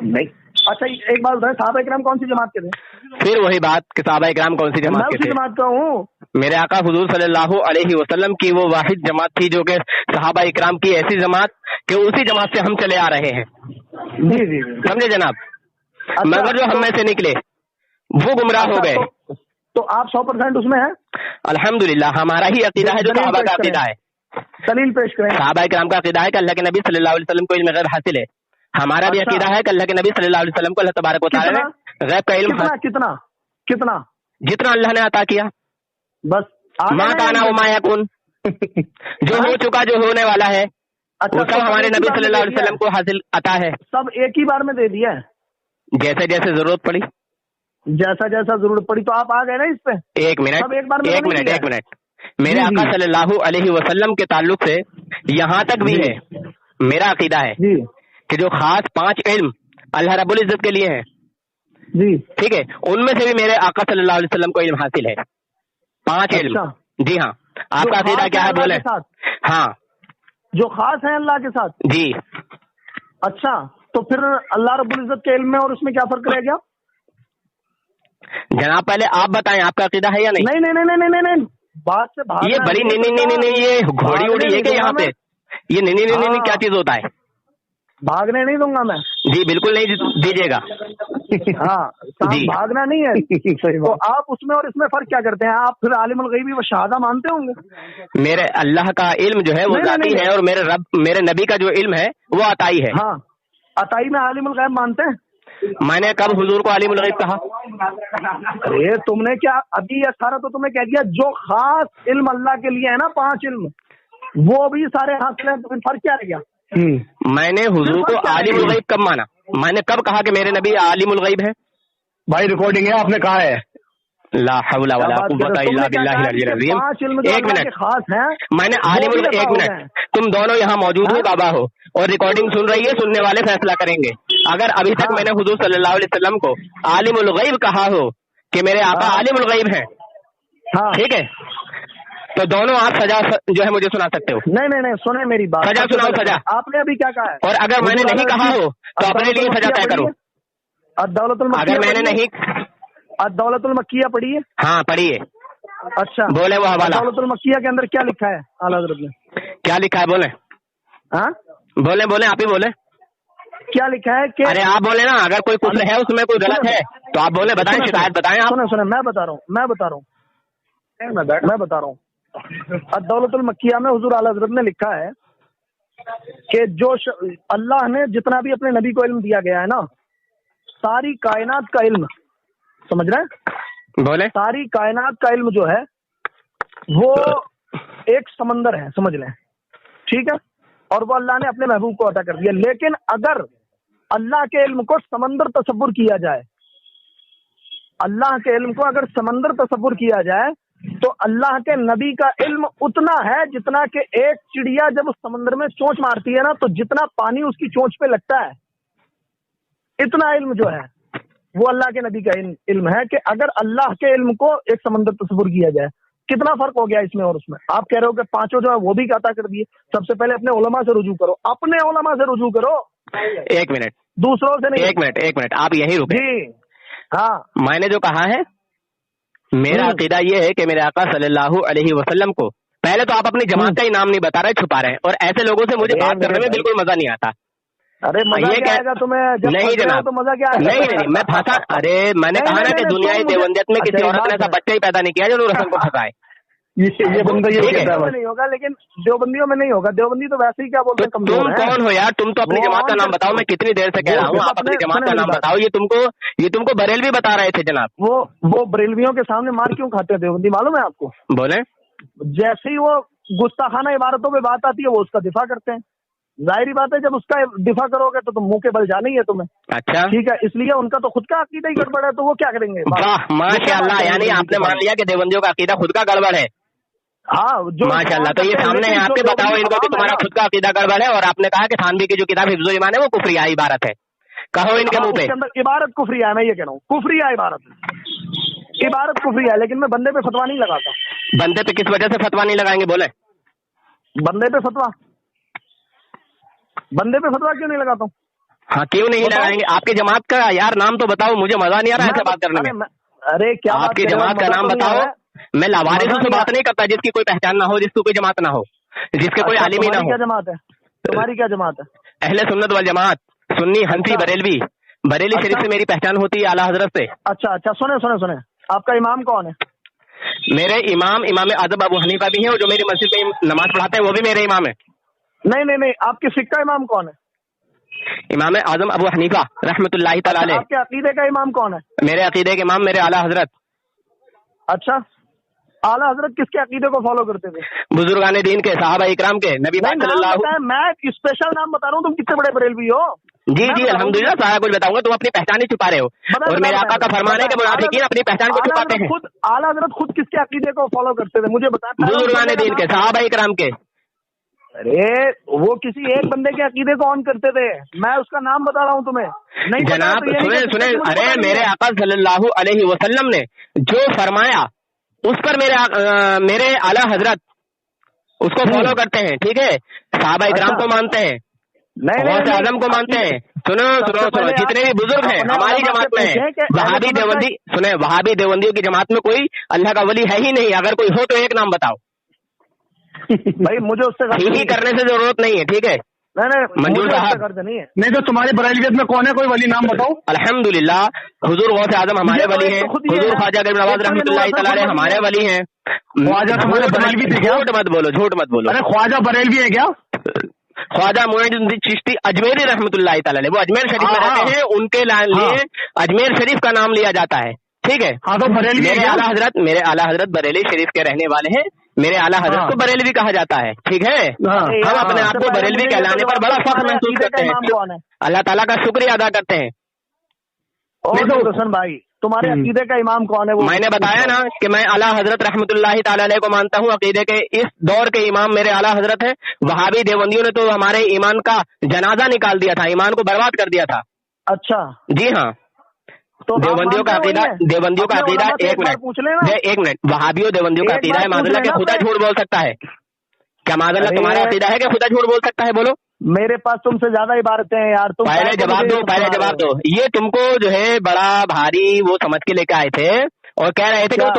نہیں, اچھا ایک بات بتائیں, صحابہ اکرام کون سی جماعت کے تھے؟ پھر وہی بات کہ صحابہ اکرام کون سی جماعت کے تھے. میں اسی جماعت کا ہوں. میرے آقا حضور صلی اللہ علیہ وسلم کی وہ واحد جماعت تھی جو کہ صحابہ اکرام کی ایسی جماعت کہ اسی جماعت سے ہم چلے آ رہے ہیں. جی سمجھے جناب, مگر جو ہم میں سے نکلے وہ گمراہ ہو گئے. تو آپ 100% اس میں ہیں؟ الحمدللہ, ہمارا ہی عقیدہ ہے جو صحابہ کا عقیدہ ہے. دلیل پیش کریں. صحابہ اکرام کا عقیدہ ہے کہ اللہ کے نبی صلی اللہ علیہ وسلم کو علم غیب حاصل ہے. ہمارا بھی عقیدہ ہے کہ اللہ کے نبی صلی اللہ علیہ وسلم کو اللہ تبارک و تعالی نے غیب کا علم کتنا جتنا اللہ نے عطا کیا, بس ما کانا وما یکون, جو ہو چکا جو ہونے والا ہے وہ سب ہمارے نبی صلی اللہ علیہ وسلم کو حاصل عطا ہے. سب ایک ہی بار میں دے دیا ہے, جیسے جیسے ضرورت پڑی. جیسا ضرورت پڑی, تو آپ آ گئے نا اس پہ. ایک منٹ, میرے آقا صلی اللہ علیہ وسلم کے تعلق سے یہاں تک بھی ہے میرا عقیدہ ہے کہ جو خاص 5 علم اللہ رب العزت کے لیے ہیں جی ٹھیک ہے, ان میں سے بھی میرے آقا صلی اللہ علیہ وسلم کو علم حاصل ہے 5 علم. جی ہاں, آپ کا عقیدہ کیا ہے بولے؟ ہاں جو خاص ہیں اللہ کے ساتھ. جی اچھا, تو پھر اللہ رب العزت کے علم میں اور اس میں کیا فرق رہ گیا جناب؟ پہلے آپ بتائیں آپ کا عقیدہ ہے یا نہیں؟ نہیں نہیں نہیں نہیں نہیں, بات سے بھاگ یہ بڑی نہیں یہ گھوڑی اڑی ہے کہ یہاں پہ یہ نہیں کیا چیز ہوتا ہے؟ بھاگنے نہیں دوں گا میں. جی بالکل نہیں دیجیے گا. ہاں جی, بھاگنا نہیں ہے. تو آپ اس میں اور اس میں فرق کیا کرتے ہیں؟ آپ پھر عالم الغیبی و شہادہ مانتے ہوں گے؟ میرے اللہ کا علم جو ہے وہ ذاتی ہے, اور میرے نبی کا جو علم ہے وہ عطائی ہے. ہاں, عطائی میں عالم الغیب مانتے ہیں. میں نے کب حضور کو عالم الغیب کہا؟ ارے تم نے کیا ابھی 18 تو تمہیں کہہ دیا جو خاص علم اللہ کے لیے ہے نا 5 علم, وہ بھی سارے حاصل ہیں, تو پھر فرق کیا رہ گیا؟ میں نے حضور کو عالم الغیب کب مانا؟ میں نے کب کہا کہ میرے نبی عالم الغیب ہے؟ بھائی ریکارڈنگ ہے, آپ نے کہا ہے. لا حول ولا قوت الا باللہ العلی العظیم. ایک منٹ, خاص ہیں میں نے عالم الغیب, ایک منٹ, تم دونوں یہاں موجود ہو بابا ہو اور ریکارڈنگ سن رہی ہے, سننے والے فیصلہ کریں گے. اگر ابھی تک میں نے حضور صلی اللہ علیہ وسلم کو عالم الغیب کہا ہو کہ میرے آقا عالم الغیب ہیں, ٹھیک ہے, تو دونوں آپ سزا جو ہے مجھے سنا سکتے ہو. نہیں سنیں میری بات, سزا سناؤ سزا. آپ نے ابھی کیا کہا ہے؟ اور اگر میں نے نہیں کہا ہو تو اپنے لیے سزا طے کرو. الدولت المکیہ اگر میں نے نہیں, الدولت المکیہ پڑھی ہے؟ ہاں پڑھیے. اچھا بولے وہ حوالہ. الدولت المکیہ کے اندر کیا لکھا ہے اعلیٰ حضرت نے؟ کیا لکھا ہے بولے؟ ہاں بولے آپ ہی بولے. کیا لکھا ہے کہ ارے آپ بولے نا, اگر کوئی کچھ ہے اس میں کوئی غلط ہے تو آپ بولے, بتائیں, شکایت بتائیں آپ. سنیں میں بتا رہا ہوں الدولت المکیہ میں حضور اعلیٰ حضرت نے لکھا ہے کہ جو اللہ نے جتنا بھی اپنے نبی کو علم دیا گیا ہے نا, ساری کائنات کا علم, سمجھ رہے ہیں؟ بولے. ساری کائنات کا علم جو ہے وہ ایک سمندر ہے, سمجھ لیں, ٹھیک ہے, اور وہ اللہ نے اپنے محبوب کو عطا کر دیا. لیکن اگر اللہ کے علم کو سمندر تصور کیا جائے, اللہ کے علم کو اگر سمندر تصور کیا جائے تو اللہ کے نبی کا علم اتنا ہے جتنا کہ ایک چڑیا جب اس سمندر میں چونچ مارتی ہے نا تو جتنا پانی اس کی چونچ پہ لگتا ہے, اتنا علم جو ہے وہ اللہ کے نبی کا علم ہے. کہ اگر اللہ کے علم کو ایک سمندر تصور کیا جائے, کتنا فرق ہو گیا اس میں اور اس میں؟ آپ کہہ رہے ہو کہ 5 جو ہے وہ بھی عطا کر دیے. سب سے پہلے اپنے علماء سے رجوع کرو, اپنے علماء سے رجوع کرو. ایک منٹ, دوسروں سے نہیں. ایک منٹ آپ یہیں رکیں. جی ہاں, میں نے جو کہا ہے میرا عقیدہ یہ ہے کہ میرے آقا صلی اللہ علیہ وسلم کو, پہلے تو آپ اپنی جماعت کا ہی نام نہیں بتا رہے, چھپا رہے ہیں, اور ایسے لوگوں سے مجھے بات کرنے میں بالکل مزہ نہیں آتا. ارے مزہ کیا آئے گا تمہیں جب نہیں جناب, تو مزہ کیا آئے گا؟ نہیں میں پھنسا. ارے میں نے کہا نا کہ دنیای دیوبندیت میں کسی عورت نے ایسا بچہ ہی پیدا نہیں کیا جو نور حسن کو پھنسائے. یہ بندہ یہ نہیں ہوگا, لیکن دیوبندیوں میں نہیں ہوگا. دیوبندی تو ویسے ہی کیا بولتے ہیں, تم کون ہو یار؟ تم تو اپنی جماعت کا نام بتاؤ. میں کتنی دیر سے کہہ رہا ہوں آپ اپنی جماعت کا نام بتاؤ. یہ تم کو بریلوی بتا رہے تھے جناب. وہ بریلویوں کے سامنے مار کیوں کھاتے ہیں دیوبندی, معلوم ہے آپ کو؟ بولے. جیسے ہی وہ گستاخانہ عبارتوں پہ بات آتی ہے وہ اس کا دفاع کرتے ہیں. ظاہری بات ہے جب اس کا دفاع کرو گے تو تم منہ کے بل جانا ہی ہے تمہیں. اچھا ٹھیک ہے, اس لیے ان کا تو خود کا عقیدہ ہی گڑبڑ ہے, تو وہ کیا کریں گے؟ ماشاء اللہ, یعنی آپ نے مان لیا کہ دیوبندیوں کا عقیدہ خود کا گڑبڑ ہے. ہاں ماشاء اللہ, تو یہ سامنے ہے آپ کے, بتاؤ ان کو کہ تمہارا خود کا عقیدہ گڑبڑ ہے. اور آپ نے کہا کہ تھانوی کی جو کتاب حفظ الایمان ہے وہ کفریہ عبارت ہے. کہو ان کے منہ پہ. عبارت کفریہ ہے, میں یہ کہہ رہا ہوں کفریہ عبارت کفریہ ہے, لیکن میں بندے پہ فتوا نہیں لگاتا. بندے پہ کس وجہ سے فتوا نہیں لگائیں گے بولے؟ بندے پہ فتوا کیوں نہیں لگاتا ہوں؟ ہاں کیوں نہیں لگائیں گے؟ آپ کی جماعت کا یار نام تو بتاؤ, مجھے مزہ نہیں آ رہا ہے ایسے بات کرنے میں. ارے کیا آپ کی جماعت کا نام بتاؤ. میں لاوارثوں سے بات نہیں کرتا جس کی کوئی پہچان نہ ہو, جس کی کوئی جماعت نہ ہو, جس کے کوئی عالم ہی نہ ہو. کیا جماعت ہے تمہاری؟ کیا جماعت ہے؟ اہل سنت والجماعت, سنی, حنفی, بریلی شریف سے میری پہچان ہوتی ہے, اعلیٰ حضرت سے. اچھا سنیں, آپ کا امام کون ہے؟ میرے امام اعظم ابو حنیفہ بھی ہیں, اور جو میری مسجد میں نماز پڑھاتے ہیں وہ بھی میرے امام ہے. نہیں, آپ کی فقہ امام کون ہے؟ امام اعظم ابو حنیفہ رحمۃ اللہ تعالی علیہ. آپ کے عقیدے کا امام کون ہے؟ میرے عقیدے کے امام میرے اعلیٰ حضرت. اچھا, اعلیٰ حضرت کس کے عقیدے کو فالو کرتے تھے؟ بزرگان دین کے, صحابہ اکرام کے, نبی پاک صلی اللہ. میں اسپیشل نام بتا رہا ہوں, تم کتنے بڑے بریلوی ہو. جی الحمدللہ سارا کچھ بتاؤں گا. تم اپنی پہچان ہی چھپا رہے ہو, اور میرے آقا کا فرمان ہے کہ منافقین اپنی پہچان کو چھپاتے ہیں. اعلیٰ حضرت خود کس کے عقیدے کو فالو کرتے تھے مجھے بتا. بزرگان دین کے, صحابہ اکرام کے. ارے وہ کسی ایک بندے کے عقیدے کو آن کرتے تھے, میں اس کا نام بتا رہا ہوں تمہیں. نہیں جناب سنیں, ارے میرے آقا صلی اللہ علیہ وسلم نے جو فرمایا اس پر میرے اعلیٰ حضرت اس کو فالو کرتے ہیں, ٹھیک ہے. صحابہ اکرام کو مانتے ہیں, غوث اعظم کو مانتے ہیں. سنو جتنے بھی بزرگ ہیں ہماری جماعت میں ہیں, وہابی دیوبندی سنیں, وہابی دیوبندیوں کی جماعت میں کوئی اللہ کا ولی ہے ہی نہیں. اگر کوئی ہو تو ایک نام بتاؤ. بھائی مجھے اس سے ہی کرنے سے ضرورت نہیں ہے, ٹھیک ہے. منظور صاحب نہیں تو تمہاری بریلویت میں کون ہے, کوئی ولی نام بتاؤ. الحمدللہ حضور غوث اعظم ہمارے ولی ہیں, حضور خواجہ غریب نواز رحمۃ اللہ تعالی علیہ ہمارے ولی ہیں. خواجہ تمہارے بریلوی تھے, جھوٹ مت بولو, جھوٹ مت بولو. ارے خواجہ بریلوی ہے کیا؟ خواجہ معین الدین چشتی اجمیری رحمۃ اللہ تعالی علیہ, وہ اجمیر شریف میں رہتے ہیں, ان کے لیے اجمیر شریف کا نام لیا جاتا ہے, ٹھیک ہے. ہاں تو بریلوی میرے اعلیٰ حضرت بریلی شریف کے رہنے والے ہیں. میرے اعلیٰ حضرت کو بریلوی کہا جاتا ہے, ٹھیک ہے. ہم اپنے آپ کو بریلوی کہلانے پر بڑا فخر محسوس کرتے ہیں, اللہ تعالیٰ کا شکریہ ادا کرتے ہیں. حسن بھائی تمہارے عقیدے کا امام کون ہے؟ وہ میں نے بتایا نا کہ میں اعلیٰ حضرت رحمۃ اللہ تعالی علیہ کو مانتا ہوں. عقیدے کے اس دور کے امام میرے اعلیٰ حضرت ہیں. وہابی دیوبندیوں نے تو ہمارے ایمان کا جنازہ نکال دیا تھا, ایمان کو برباد کر دیا تھا. اچھا جی ہاں. دیوبندیوں کا عقیدہ ایک منٹ وہابیوں دیوبندیوں کا عقیدہ ہے معاذ اللہ کہ خدا جھوٹ بول سکتا ہے. کیا معاذ اللہ تمہارا عقیدہ ہے کہ خدا جھوٹ بول سکتا ہے؟ بولو. میرے پاس تم سے زیادہ عبارتیں ہیں یار. تم پہلے جواب دو. یہ تم کو جو ہے بڑا بھاری وہ سمجھ کے لے کے آئے تھے اور کہہ رہے تھے کہ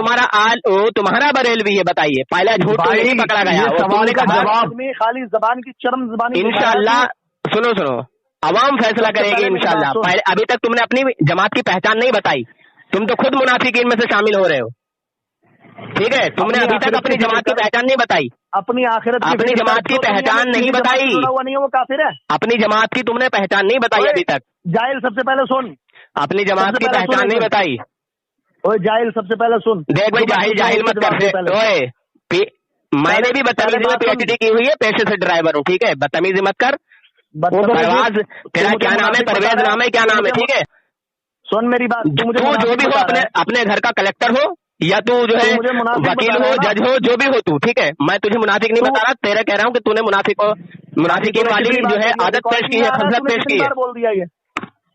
تمہارا بریلوی ہے. بتائیے, پہلا جھوٹ تو نہیں پکڑا گیا. سوال کا جواب خالی زبان کی چرم زبانی. انشاءاللہ سنو عوام فیصلہ کرے گی انشاءاللہ. پہلے ابھی تک تم نے اپنی جماعت کی پہچان نہیں بتائی. تم تو خود منافقین میں سے شامل ہو رہے ہو, ٹھیک ہے. تم نے ابھی تک اپنی جماعت کی پہچان نہیں بتائی. اپنی آخرت اپنی جماعت کی پہچان نہیں بتائی. وہ کافر ہے. اپنی جماعت کی تم نے پہچان نہیں بتائی ابھی تک. جاہل سب سے پہلے سن. اپنی جماعت کی پہچان نہیں بتائی. اوے جاہل سب سے پہلے سن. دیکھ بھائی جاہل مت کر. میں نے بھی بدتمیزی میں پی ایچ ڈی کی ہوئی ہے, پیشے سے ڈرائیور ہوں, ٹھیک ہے. بدتمیزی مت کر. پرواز تیرا کیا نام ہے؟ پرویز نام ہے, کیا نام ہے, ٹھیک ہے. سن میری بات. تو جو بھی ہو اپنے گھر کا کلیکٹر ہو یا تو جو ہے وکیل ہو, جج ہو, جو بھی ہو تو, ٹھیک ہے. میں تجھے منافق نہیں بتا رہا, تیرے کہہ رہا ہوں کہ تو نے منافقین والی جو ہے عادت پیش کی ہے, خصلت پیش کی ہے. بول دیا یہ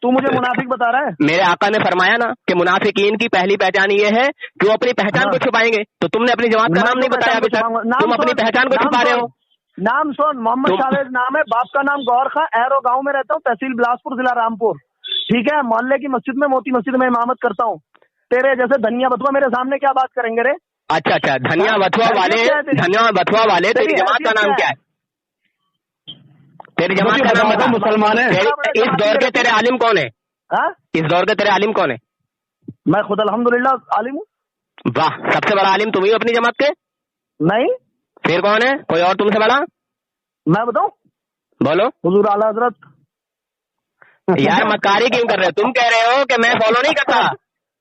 تو مجھے منافق بتا رہا ہے. میرے آقا نے فرمایا نا کہ منافقین کی پہلی پہچان یہ ہے کہ وہ اپنی پہچان کو چھپائیں گے. تو تم نے اپنی جماعت کا نام نہیں بتایا ابھی تک, تم اپنی پہچان کو چھپا رہے ہو. نام سن, محمد شاویز نام ہے, باپ کا نام گور خاں, ایرو گاؤں میں رہتا ہوں, تحصیل بلاسپور, ضلع رامپور, ٹھیک ہے. محلے کی مسجد میں موتی مسجد میں امامت کرتا ہوں. تیرے جیسے دھنیا بتوا میرے سامنے کیا بات کریں گے رے؟ اچھا دھنیا بتوا والے تیری جماعت کا نام کیا ہے؟ تیری جماعت کا نام بتا. مسلمان ہے. اس دور کے تیرے عالم کون ہے؟ اس دور کے تیرے عالم کون ہے؟ میں خود الحمدللہ عالم ہوں. واہ, سب سے بڑا عالم تم ہی اپنی جماعت کے؟ نہیں. پھر کون ہے؟ کوئی اور تم سے بڑا؟ میں بتاؤں, بولو. حضور اعلیٰ حضرت. یار مکاری کیوں کر رہے ہو؟ تم کہہ رہے ہو کہ میں فالو نہیں کرتا.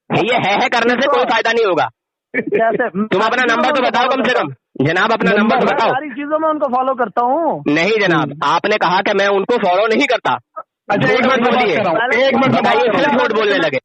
یہ ہے کرنے سے کوئی فائدہ نہیں ہوگا. تم اپنا نمبر تو بتاؤ کم سے کم. جناب اپنا نمبر تو بتاؤ. ساری چیزوں میں ان کو فالو کرتا ہوں. نہیں جناب, آپ نے کہا کہ میں ان کو فالو نہیں کرتا. جھوٹ مت بولیے, جھوٹ بولنے لگے.